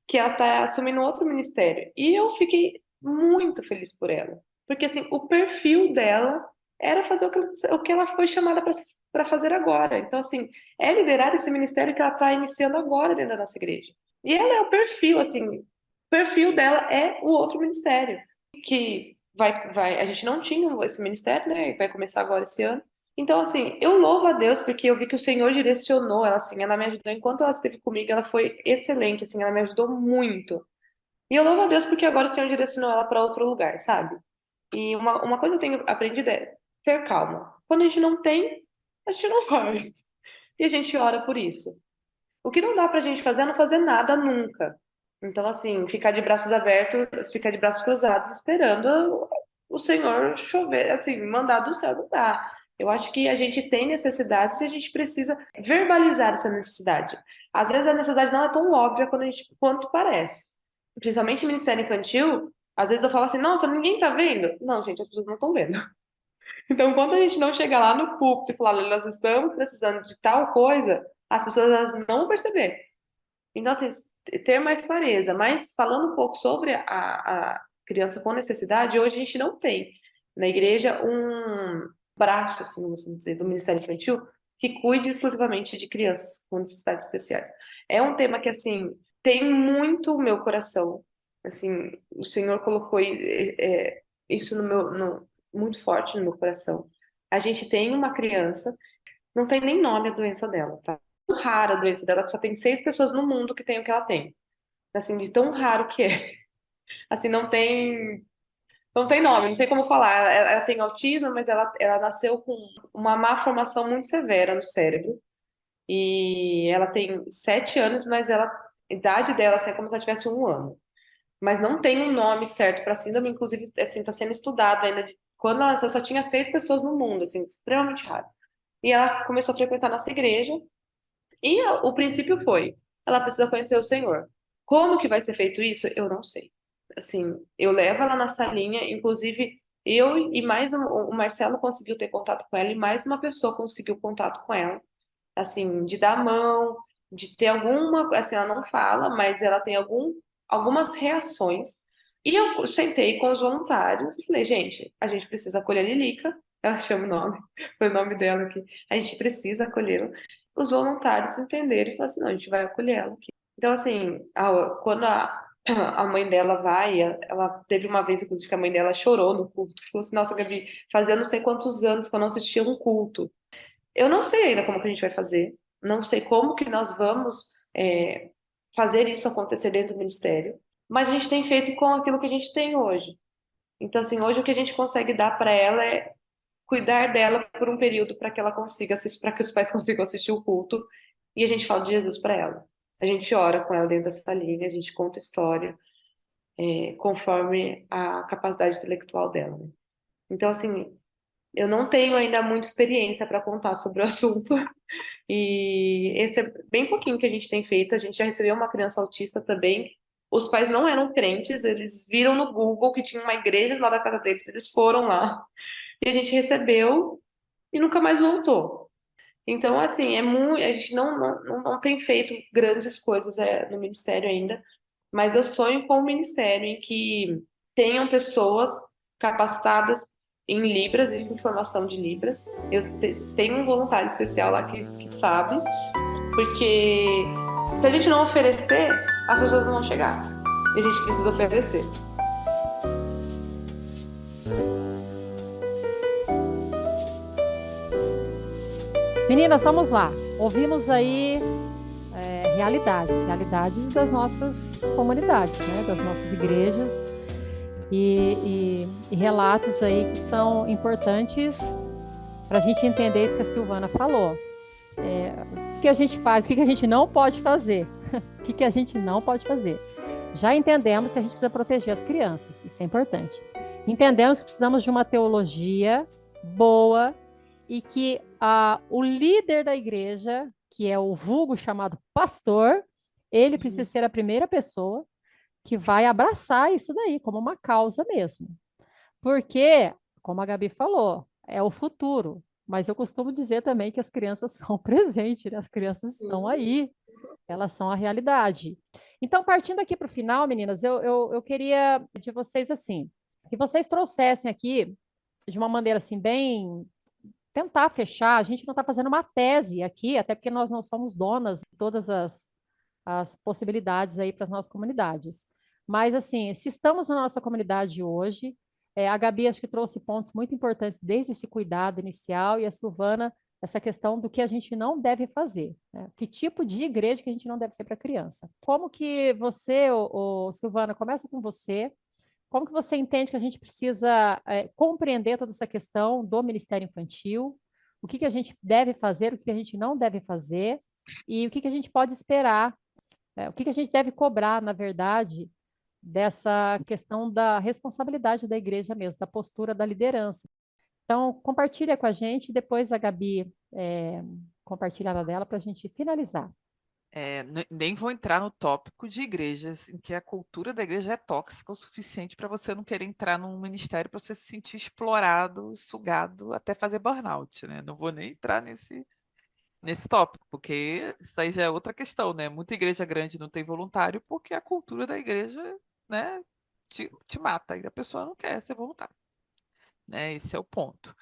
que ela tá assumindo outro ministério. E eu fiquei muito feliz por ela. Porque, assim, o perfil dela era fazer o que ela foi chamada para fazer agora. Então, assim, é liderar esse ministério que ela está iniciando agora dentro da nossa igreja. E ela é o perfil, assim, perfil dela é o outro ministério, que a gente não tinha esse ministério, né? Vai começar agora esse ano. Então, assim, eu louvo a Deus porque eu vi que o Senhor direcionou ela, assim, ela me ajudou. Enquanto ela esteve comigo, ela foi excelente, assim, ela me ajudou muito. E eu louvo a Deus porque agora o Senhor direcionou ela para outro lugar, sabe? E uma coisa que eu tenho aprendido é ter calma. Quando a gente não tem, a gente não faz. E a gente ora por isso. O que não dá pra gente fazer é não fazer nada nunca. Então, assim, ficar de braços abertos, ficar de braços cruzados, esperando o Senhor chover, assim, mandar do céu, não dá. Eu acho que a gente tem necessidades e a gente precisa verbalizar essa necessidade. Às vezes a necessidade não é tão óbvia quanto parece. Principalmente em ministério infantil, às vezes eu falo assim, nossa, ninguém tá vendo. Não, gente, as pessoas não estão vendo. Então, quando a gente não chegar lá no púlpito e falar, nós estamos precisando de tal coisa, as pessoas elas não vão perceber. Então, assim, ter mais clareza. Mas, falando um pouco sobre a criança com necessidade, hoje a gente não tem na igreja um braço, assim, vamos dizer, do Ministério Infantil que cuide exclusivamente de crianças com necessidades especiais. É um tema que, assim, tem muito o meu coração. Assim, o Senhor colocou isso muito forte no meu coração. A gente tem uma criança, não tem nem nome a doença dela, tá? Tão rara a doença dela, só tem 6 pessoas no mundo que tem o que ela tem. Assim, de tão raro que é. Assim, não tem nome, não sei como falar. Ela tem autismo, mas ela nasceu com uma má formação muito severa no cérebro. E ela tem 7 anos, mas a idade dela assim, é como se ela tivesse 1 ano. Mas não tem um nome certo para síndrome, inclusive, assim, está sendo estudado ainda. Quando ela nasceu, só tinha 6 pessoas no mundo, assim, extremamente raro. E ela começou a frequentar nossa igreja, e o princípio foi, ela precisa conhecer o Senhor. Como que vai ser feito isso? Eu não sei. Assim, eu levo ela na salinha, inclusive eu e mais o Marcelo conseguiu ter contato com ela e mais uma pessoa conseguiu contato com ela. Assim, de dar a mão, de ter alguma, assim, ela não fala, mas ela tem algumas reações. E eu sentei com os voluntários e falei, gente, a gente precisa acolher a Lilica, ela chama o nome, foi o nome dela aqui, a gente precisa acolhê-la. Os voluntários entenderam e falaram assim, não, a gente vai acolher ela aqui. Então, assim, quando a mãe dela vai, ela teve uma vez, inclusive, que a mãe dela chorou no culto, falou assim, nossa, Gabi, fazia não sei quantos anos que eu não assistia um culto. Eu não sei ainda como que a gente vai fazer, não sei como que nós vamos fazer isso acontecer dentro do ministério, mas a gente tem feito com aquilo que a gente tem hoje. Então, assim, hoje o que a gente consegue dar para ela é cuidar dela por um período para que ela consiga assistir, para que os pais consigam assistir o culto, e a gente fala de Jesus para ela. A gente ora com ela dentro dessa linha, a gente conta história, conforme a capacidade intelectual dela, né? Então, assim, eu não tenho ainda muita experiência para contar sobre o assunto. E esse é bem pouquinho que a gente tem feito. A gente já recebeu uma criança autista também. Os pais não eram crentes, eles viram no Google que tinha uma igreja lá da casa deles, eles foram lá. E a gente recebeu e nunca mais voltou. Então, assim, a gente não tem feito grandes coisas no ministério ainda, mas eu sonho com um ministério em que tenham pessoas capacitadas em Libras e em formação de Libras. Eu tenho um voluntário especial lá que sabe, porque se a gente não oferecer, as pessoas não vão chegar. E a gente precisa oferecer. Meninas, vamos lá. Ouvimos aí realidades das nossas comunidades, né? Das nossas igrejas e relatos aí que são importantes para a gente entender isso que a Silvana falou. O que a gente faz, o que a gente não pode fazer, o que a gente não pode fazer. Já entendemos que a gente precisa proteger as crianças, isso é importante. Entendemos que precisamos de uma teologia boa e que o líder da igreja, que é o vulgo chamado pastor, ele precisa ser a primeira pessoa que vai abraçar isso daí como uma causa mesmo. Porque, como a Gabi falou, é o futuro. Mas eu costumo dizer também que as crianças são presentes, né? As crianças estão aí, elas são a realidade. Então, partindo aqui para o final, meninas, eu queria de vocês assim, que vocês trouxessem aqui de uma maneira assim bem tentar fechar. A gente não está fazendo uma tese aqui, até porque nós não somos donas de todas as possibilidades aí para as nossas comunidades. Mas, assim, se estamos na nossa comunidade hoje, a Gabi acho que trouxe pontos muito importantes desde esse cuidado inicial e a Silvana, essa questão do que a gente não deve fazer, né? Que tipo de igreja que a gente não deve ser para criança. Como que você, Silvana, começa com você, como que você entende que a gente precisa compreender toda essa questão do Ministério Infantil, o que que a gente deve fazer, o que que a gente não deve fazer e o que que a gente pode esperar, o que que a gente deve cobrar, na verdade, dessa questão da responsabilidade da igreja mesmo, da postura da liderança. Então, compartilha com a gente, depois a Gabi compartilha a dela para a gente finalizar. Nem vou entrar no tópico de igrejas em que a cultura da igreja é tóxica o suficiente para você não querer entrar num ministério para você se sentir explorado, sugado, até fazer burnout, né? Não vou nem entrar nesse tópico, porque isso aí já é outra questão, né? Muita igreja grande não tem voluntário porque a cultura da igreja, né, te mata e a pessoa não quer ser voluntária, né? Esse é o ponto.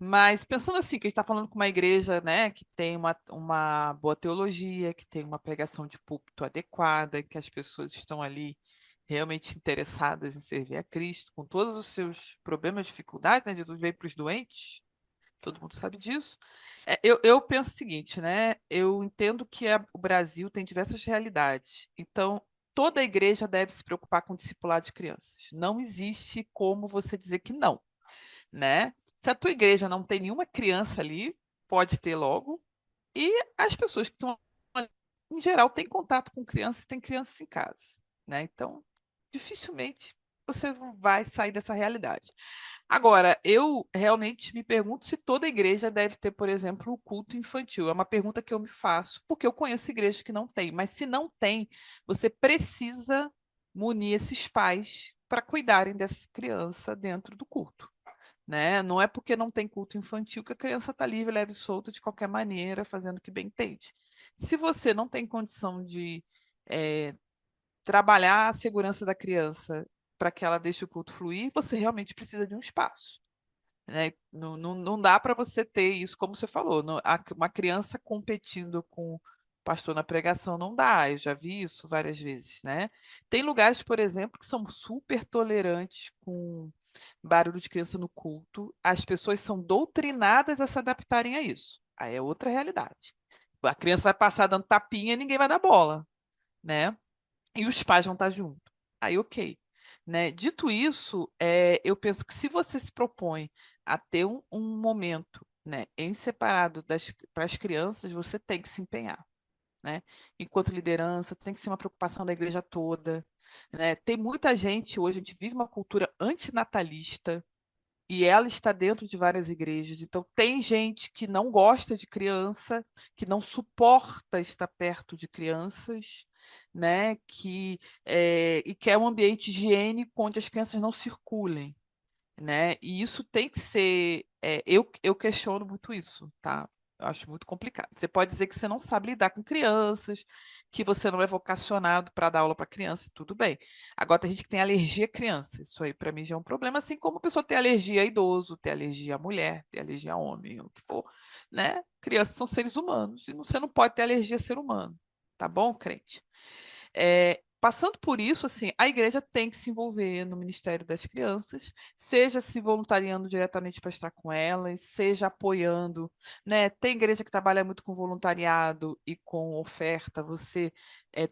Mas pensando assim, que a gente está falando com uma igreja, né, que tem uma boa teologia, que tem uma pregação de púlpito adequada, que as pessoas estão ali realmente interessadas em servir a Cristo, com todos os seus problemas, dificuldades, né? Jesus veio para os doentes, todo mundo sabe disso. Eu penso o seguinte, né? Eu entendo que o Brasil tem diversas realidades, então toda a igreja deve se preocupar com o discipulado de crianças. Não existe como você dizer que não, né? Se a tua igreja não tem nenhuma criança ali, pode ter logo, e as pessoas que estão ali, em geral, têm contato com crianças e têm crianças em casa, né? Então, dificilmente você vai sair dessa realidade. Agora, eu realmente me pergunto se toda igreja deve ter, por exemplo, o culto infantil. É uma pergunta que eu me faço, porque eu conheço igrejas que não têm, mas se não tem, você precisa munir esses pais para cuidarem dessa criança dentro do culto, né? Não é porque não tem culto infantil que a criança está livre, leve e solta de qualquer maneira, fazendo o que bem entende. Se você não tem condição de trabalhar a segurança da criança para que ela deixe o culto fluir, você realmente precisa de um espaço, né? Não dá para você ter isso, como você falou, uma criança competindo com o pastor na pregação não dá, eu já vi isso várias vezes, né? Tem lugares, por exemplo, que são super tolerantes com barulho de criança no culto, as pessoas são doutrinadas a se adaptarem a isso. Aí é outra realidade. A criança vai passar dando tapinha e ninguém vai dar bola, né? E os pais vão estar junto. Aí, ok. Né? Dito isso, eu penso que se você se propõe a ter um momento, né, em separado para as crianças, você tem que se empenhar. Né? Enquanto liderança, tem que ser uma preocupação da igreja toda. Né? Tem muita gente, hoje a gente vive uma cultura antinatalista, e ela está dentro de várias igrejas. Então, tem gente que não gosta de criança, que não suporta estar perto de crianças, né? E quer um ambiente higiênico onde as crianças não circulem, né? E isso tem que ser. Eu questiono muito isso, tá? Eu acho muito complicado. Você pode dizer que você não sabe lidar com crianças, que você não é vocacionado para dar aula para criança, tudo bem. Agora, tem gente que tem alergia a criança. Isso aí, para mim, já é um problema, assim como a pessoa tem alergia a idoso, tem alergia a mulher, tem alergia a homem, o que for, né? Crianças são seres humanos e você não pode ter alergia a ser humano, tá bom, crente? Passando por isso, assim, a igreja tem que se envolver no Ministério das Crianças, seja se voluntariando diretamente para estar com elas, seja apoiando, né? Tem igreja que trabalha muito com voluntariado e com oferta, você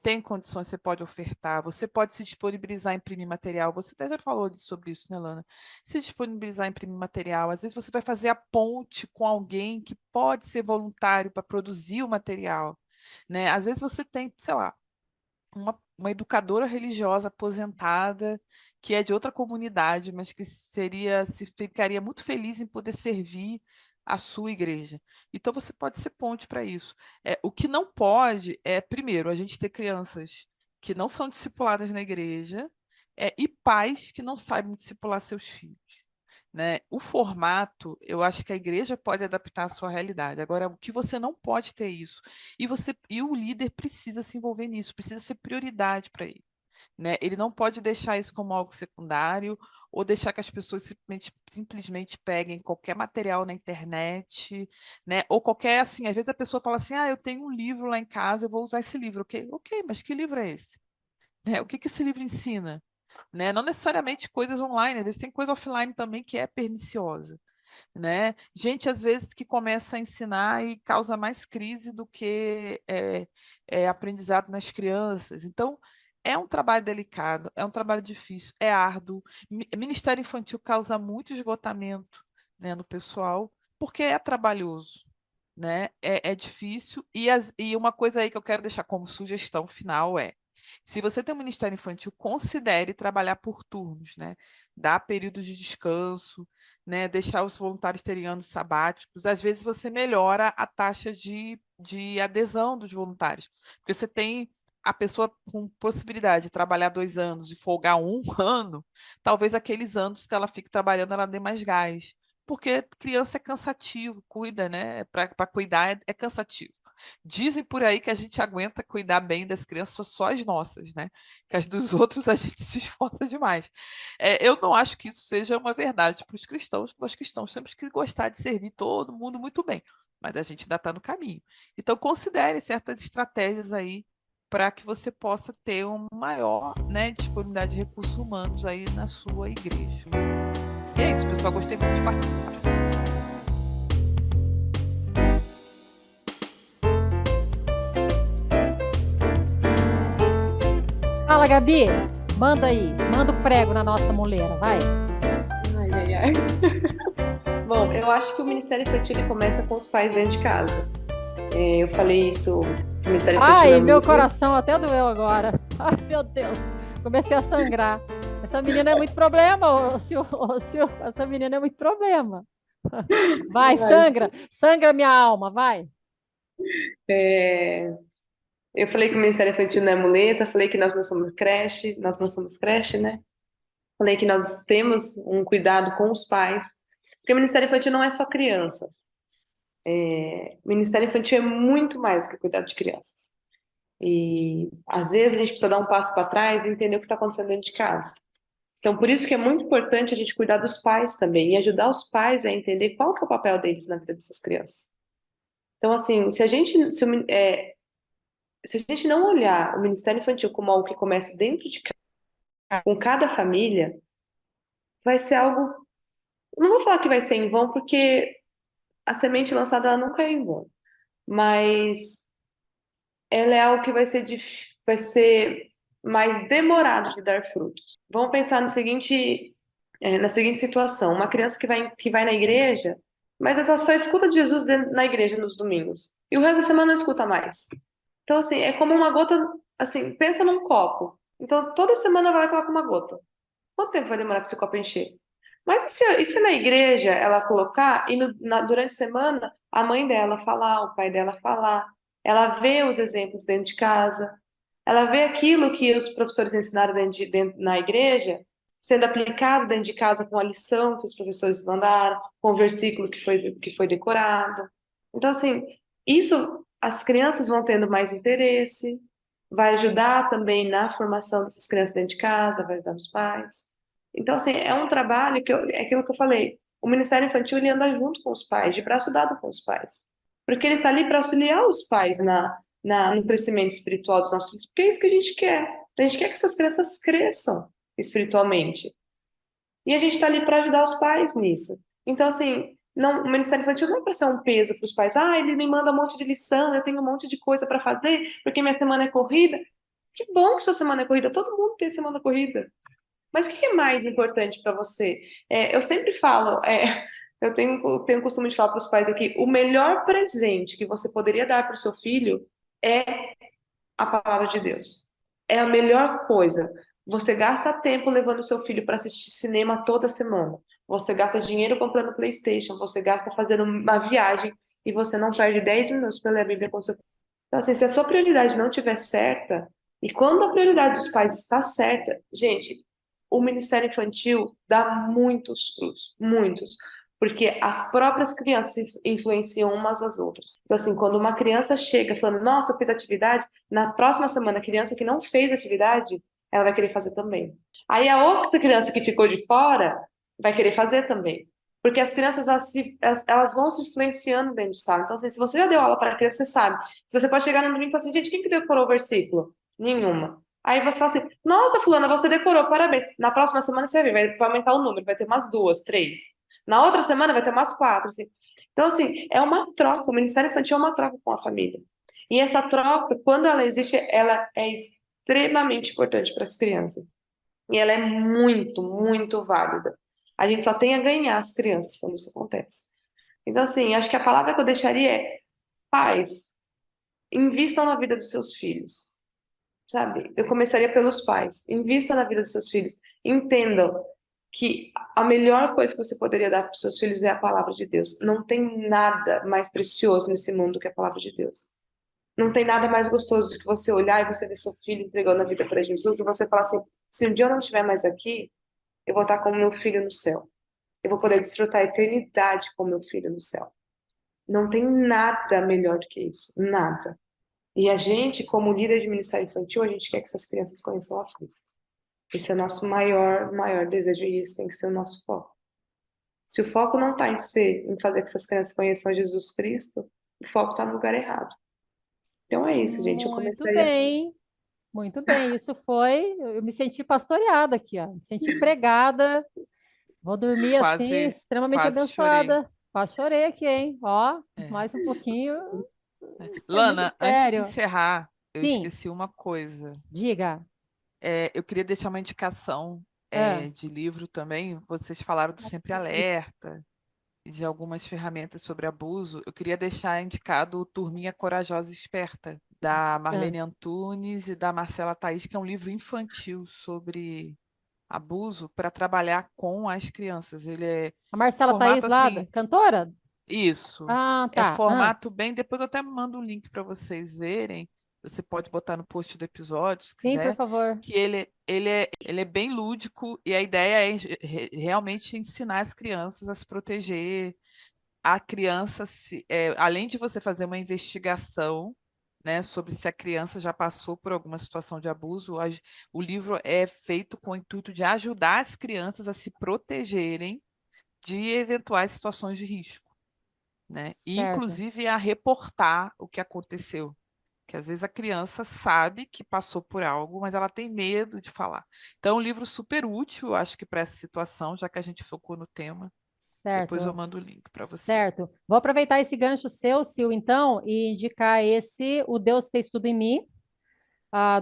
tem condições, você pode ofertar, você pode se disponibilizar a imprimir material, você até já falou sobre isso, né, Lana? Se disponibilizar a imprimir material, às vezes você vai fazer a ponte com alguém que pode ser voluntário para produzir o material, né? Às vezes você tem, sei lá, uma educadora religiosa aposentada, que é de outra comunidade, mas que se ficaria muito feliz em poder servir a sua igreja. Então você pode ser ponte para isso. O que não pode é, primeiro, a gente ter crianças que não são discipuladas na igreja, e pais que não sabem discipular seus filhos. Né? O formato, eu acho que a igreja pode adaptar à sua realidade. Agora, o que você não pode ter isso. E o líder precisa se envolver nisso, precisa ser prioridade para ele. Né? Ele não pode deixar isso como algo secundário ou deixar que as pessoas simplesmente peguem qualquer material na internet, né? Ou qualquer, assim, às vezes a pessoa fala assim, eu tenho um livro lá em casa, eu vou usar esse livro, ok? Ok, mas que livro é esse? O que que esse livro ensina? Né? Não necessariamente coisas online, às vezes tem coisa offline também que é perniciosa. Né? Gente, às vezes, que começa a ensinar e causa mais crise do que aprendizado nas crianças. Então, é um trabalho delicado, é um trabalho difícil, é árduo. Ministério infantil causa muito esgotamento, né, no pessoal, porque é trabalhoso. Né? É difícil. E uma coisa aí que eu quero deixar como sugestão final é: se você tem um ministério infantil, considere trabalhar por turnos, né? Dar períodos de descanso, né? Deixar os voluntários terem anos sabáticos. Às vezes você melhora a taxa de adesão dos voluntários, porque você tem a pessoa com possibilidade de trabalhar 2 anos e folgar um ano, talvez aqueles anos que ela fique trabalhando, ela dê mais gás. Porque criança é cansativo, cuida, né? Para cuidar é cansativo. Dizem por aí que a gente aguenta cuidar bem das crianças só as nossas, né? Que as dos outros a gente se esforça demais. Eu não acho que isso seja uma verdade para os cristãos, porque nós cristãos temos que gostar de servir todo mundo muito bem, mas a gente ainda está no caminho. Então, considere certas estratégias aí para que você possa ter uma maior, né, disponibilidade de recursos humanos aí na sua igreja. E é isso, pessoal. Gostei muito de participar. Fala, Gabi. Manda aí. Manda o prego na nossa muleira, vai. Ai, ai, ai. Bom, eu acho que o Ministério Infantil ele começa com os pais dentro de casa. Eu falei isso, o Ministério Infantil Ai, é meu muito... coração até doeu agora. Ai, meu Deus. Comecei a sangrar. Essa menina é muito problema, ô Sil. Essa menina é muito problema. Vai, sangra. Sangra minha alma, vai. É, Eu falei que o Ministério Infantil não é muleta, falei que nós não somos creche, né? Falei que nós temos um cuidado com os pais, porque o Ministério Infantil não é só crianças. O Ministério Infantil é muito mais do que cuidar de crianças. E às vezes a gente precisa dar um passo para trás e entender o que está acontecendo dentro de casa. Então, por isso que é muito importante a gente cuidar dos pais também e ajudar os pais a entender qual que é o papel deles na vida dessas crianças. Então, assim, se a gente não olhar o Ministério Infantil como algo que começa dentro de casa, com cada família, vai ser algo. Não vou falar que vai ser em vão, porque a semente lançada ela nunca é em vão, mas ela é algo que vai ser mais demorado de dar frutos. Vamos pensar na seguinte situação: uma criança que vai na igreja, mas ela só escuta de Jesus na igreja nos domingos, e o resto da semana não escuta mais. Então, assim, é como uma gota, assim, pensa num copo. Então, toda semana vai lá e coloca uma gota. Quanto tempo vai demorar para esse copo encher? Mas e se na igreja ela colocar e durante a semana a mãe dela falar, o pai dela falar, ela vê os exemplos dentro de casa, ela vê aquilo que os professores ensinaram na igreja sendo aplicado dentro de casa com a lição que os professores mandaram, com o versículo que foi decorado. Então, assim, isso as crianças vão tendo mais interesse, vai ajudar também na formação dessas crianças dentro de casa, vai ajudar os pais. Então, assim, é um trabalho é aquilo que eu falei. O Ministério Infantil ele anda junto com os pais, de braço dado com os pais. Porque ele está ali para auxiliar os pais no crescimento espiritual dos nossos filhos, porque é isso que a gente quer. A gente quer que essas crianças cresçam espiritualmente. E a gente está ali para ajudar os pais nisso. Então, assim, não, o Ministério Infantil não é para ser um peso para os pais. Ah, ele me manda um monte de lição, eu tenho um monte de coisa para fazer, porque minha semana é corrida. Que bom que sua semana é corrida, todo mundo tem semana corrida. Mas o que é mais importante para você? Eu sempre falo, eu tenho o costume de falar para os pais aqui, o melhor presente que você poderia dar para o seu filho é a palavra de Deus. É a melhor coisa. Você gasta tempo levando o seu filho para assistir cinema toda semana. Você gasta dinheiro comprando PlayStation, você gasta fazendo uma viagem e você não perde 10 minutos para ler a Bíblia com o seu filho. Então, assim, se a sua prioridade não estiver certa, e quando a prioridade dos pais está certa, gente, o Ministério Infantil dá muitos frutos, muitos, porque as próprias crianças influenciam umas às outras. Então, assim, quando uma criança chega falando, nossa, eu fiz atividade, na próxima semana, a criança que não fez atividade, ela vai querer fazer também. Aí a outra criança que ficou de fora vai querer fazer também. Porque as crianças, elas vão se influenciando dentro de sala. Então, assim, se você já deu aula para a criança, você sabe. Se você pode chegar no domingo e falar assim, gente, quem que decorou o versículo? Nenhuma. Aí você fala assim, nossa, fulana, você decorou, parabéns. Na próxima semana você vai ver, vai aumentar o número, vai ter umas 2, 3. Na outra semana vai ter umas 4, assim. Então, assim, é uma troca. O Ministério Infantil é uma troca com a família. E essa troca, quando ela existe, ela é extremamente importante para as crianças. E ela é muito, muito válida. A gente só tem a ganhar as crianças quando isso acontece. Então, assim, acho que a palavra que eu deixaria é: pais, invistam na vida dos seus filhos, sabe? Eu começaria pelos pais. Invista na vida dos seus filhos. Entendam que a melhor coisa que você poderia dar para os seus filhos é a palavra de Deus. Não tem nada mais precioso nesse mundo que a palavra de Deus. Não tem nada mais gostoso do que você olhar e você ver seu filho entregando a vida para Jesus e você falar assim: se um dia eu não estiver mais aqui, eu vou estar com meu filho no céu. Eu vou poder desfrutar a eternidade com meu filho no céu. Não tem nada melhor do que isso. Nada. E a gente, como líder de ministério infantil, a gente quer que essas crianças conheçam a Cristo. Esse é o nosso maior desejo e isso tem que ser o nosso foco. Se o foco não está em fazer com que essas crianças conheçam Jesus Cristo, o foco está no lugar errado. Então é isso, gente. Eu Muito começaria por isso. bem, muito bem. Isso foi. Eu me senti pastoreada aqui, ó. Me senti pregada. Vou dormir assim, Quase, extremamente quase chorei. abençoada. Quase chorei aqui, hein? Ó, É. mais um pouquinho. Isso é muito Lana, antes de sério. encerrar, eu Sim, esqueci uma coisa. diga. Eu queria deixar uma indicação Ah, de livro também. Vocês falaram do Sempre Alerta e de algumas ferramentas sobre abuso. Eu queria deixar indicado o Turminha Corajosa e Esperta, da ah. Marlene Antunes e da Marcela Thaís, que é um livro infantil sobre abuso para trabalhar com as crianças. Ele é A Marcela Thaís formato lá, assim, cantora? isso. Ah, É tá. Ah, formato bem. Depois eu até mando um link para vocês verem. Você pode botar no post do episódio, se sim, por quiser. favor. Que ele é bem lúdico e a ideia é realmente ensinar as crianças a se proteger. A criança, além de você fazer uma investigação, né, sobre se a criança já passou por alguma situação de abuso, o livro é feito com o intuito de ajudar as crianças a se protegerem de eventuais situações de risco, né? E Certo. inclusive a reportar o que aconteceu. Que às vezes a criança sabe que passou por algo, mas ela tem medo de falar. Então, é um livro super útil, acho que para essa situação, já que a gente focou no tema. Depois eu Certo. mando o link para você. Certo. Vou aproveitar esse gancho seu, Sil, então, e indicar esse, O Deus Fez Tudo em Mim,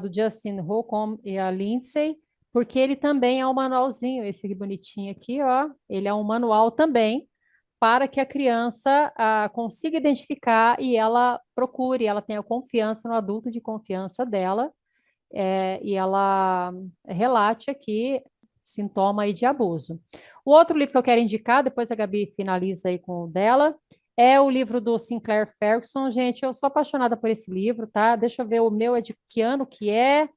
do Justin Holcomb e a Lindsay, porque ele também é um manualzinho, esse aqui bonitinho aqui, ó. Ele é um manual também para que a criança consiga identificar e ela procure, ela tenha confiança no adulto de confiança dela, e ela relate aqui sintoma aí de abuso. O outro livro que eu quero indicar, depois a Gabi finaliza aí com o dela, é o livro do Sinclair Ferguson. Gente, eu sou apaixonada por esse livro, tá? Deixa eu ver, o meu é de que ano que é?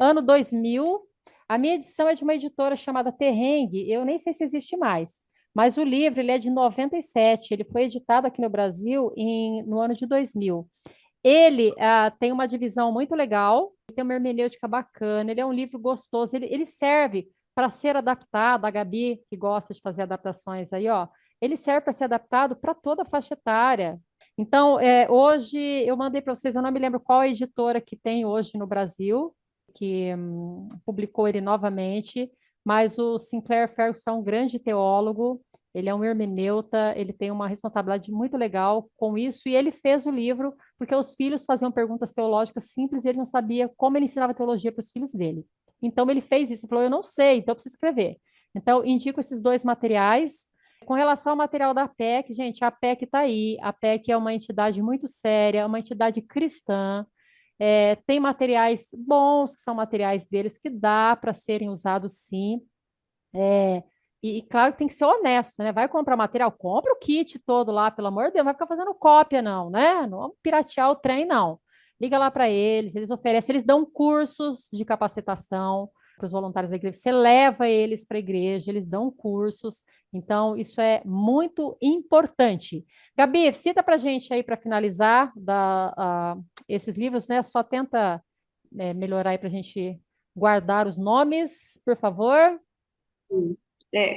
Ano 2000. A minha edição é de uma editora chamada Terrengue, eu nem sei se existe mais. Mas o livro, ele é de 97, ele foi editado aqui no Brasil no ano de 2000. Ele tem uma divisão muito legal, tem uma hermenêutica bacana, ele é um livro gostoso, ele serve para ser adaptado, a Gabi, que gosta de fazer adaptações aí, ó, ele serve para ser adaptado para toda a faixa etária. Então, hoje eu mandei para vocês, eu não me lembro qual a editora que tem hoje no Brasil, que publicou ele novamente, mas o Sinclair Ferguson é um grande teólogo, ele é um hermeneuta, ele tem uma responsabilidade muito legal com isso, e ele fez o livro porque os filhos faziam perguntas teológicas simples e ele não sabia como ele ensinava teologia para os filhos dele. Então ele fez isso, ele falou, eu não sei, então eu preciso escrever. Então, indico esses dois materiais. Com relação ao material da APEC, gente, a APEC está aí, a APEC é uma entidade muito séria, uma entidade cristã, tem materiais bons, que são materiais deles, que dá para serem usados sim, e claro que tem que ser honesto, né? Vai comprar material, compra o kit todo lá, pelo amor de Deus, não vai ficar fazendo cópia, não, né? Não vamos piratear o trem, não. Liga lá para eles oferecem, eles dão cursos de capacitação para os voluntários da igreja, você leva eles para a igreja, eles dão cursos, então isso é muito importante. Gabi, cita para a gente aí para finalizar esses livros, né? Só tenta melhorar aí para a gente guardar os nomes, por favor.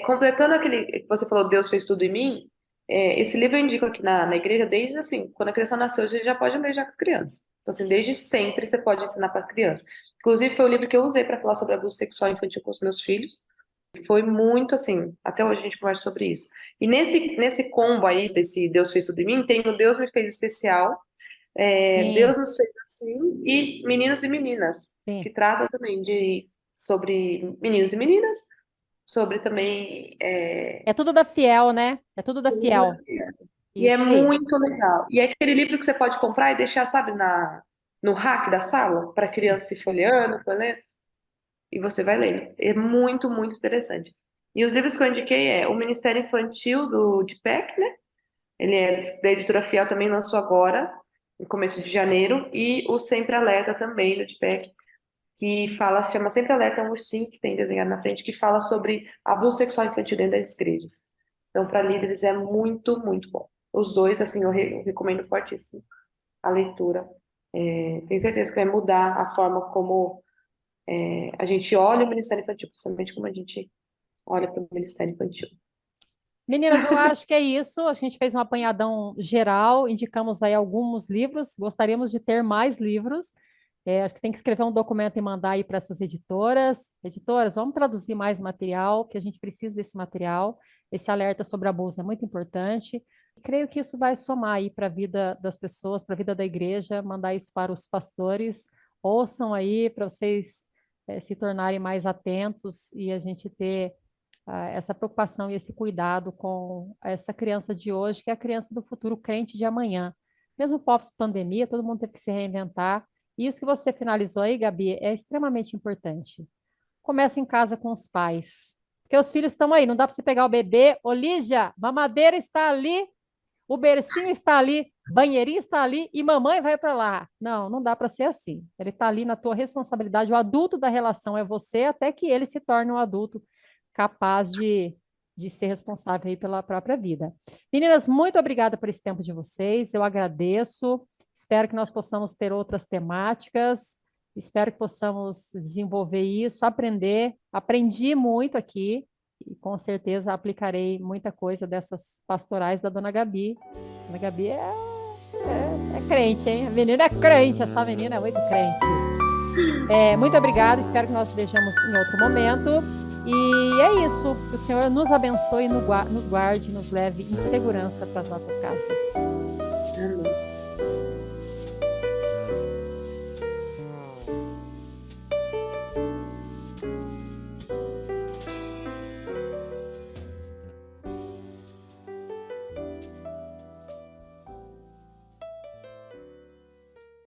Completando aquele que você falou, Deus fez tudo em mim, esse livro eu indico aqui na igreja desde assim, quando a criança nasceu, a gente já pode ler já com a criança. Então, assim, desde sempre você pode ensinar para a criança. Inclusive, foi o livro que eu usei para falar sobre abuso sexual infantil com os meus filhos. Foi muito assim, até hoje a gente conversa sobre isso. E nesse combo aí, desse Deus fez tudo em mim, tem o Deus me fez especial, Sim, Deus nos fez assim, e meninos e meninas, que sim. tratam também sobre meninos e meninas, sobre também É tudo da Fiel, né? É tudo da Fiel. e é Isso aí. muito legal. E é aquele livro que você pode comprar e deixar, sabe, no rack da sala, para criança se folheando, folheando, e você vai lendo. É muito, muito interessante. E os livros que eu indiquei é O Ministério Infantil, do Deepak, né? Ele é da editora Fiel, também lançou agora, no começo de janeiro, e o Sempre Alerta também, do Deepak, que fala, se chama Sempre Alerta, é um ursinho que tem desenhado na frente, que fala sobre abuso sexual infantil dentro das igrejas. Então, para líderes é muito, muito bom. Os dois, assim, eu recomendo fortíssimo a leitura. Tenho certeza que vai mudar a forma como a gente olha o Ministério Infantil, principalmente como a gente olha para o Ministério Infantil. Meninas, eu acho que é isso. A gente fez um apanhadão geral, indicamos aí alguns livros. Gostaríamos de ter mais livros. Acho que tem que escrever um documento e mandar aí para essas editoras. Editoras, vamos traduzir mais material, que a gente precisa desse material. Esse alerta sobre abuso é muito importante. Creio que isso vai somar aí para a vida das pessoas, para a vida da igreja, mandar isso para os pastores. Ouçam aí para vocês se tornarem mais atentos e a gente ter essa preocupação e esse cuidado com essa criança de hoje, que é a criança do futuro, crente de amanhã. Mesmo pós-pandemia, todo mundo teve que se reinventar. E isso que você finalizou aí, Gabi, é extremamente importante. Começa em casa com os pais. Porque os filhos estão aí, não dá para você pegar o bebê. Ô, Lígia, mamadeira está ali, o bercinho está ali, banheirinho está ali e mamãe vai para lá. Não, não dá para ser assim. Ele está ali na tua responsabilidade. O adulto da relação é você, até que ele se torne um adulto capaz de ser responsável aí pela própria vida. Meninas, muito obrigada por esse tempo de vocês. Eu agradeço. Espero que nós possamos ter outras temáticas. Espero que possamos desenvolver isso, aprender. Aprendi muito aqui e com certeza aplicarei muita coisa dessas pastorais da Dona Gabi. Dona Gabi é crente, hein? A menina é crente, essa menina é muito crente. Muito obrigada, espero que nós vejamos em outro momento. E é isso, que o Senhor nos abençoe, nos guarde, nos leve em segurança para as nossas casas. Amém.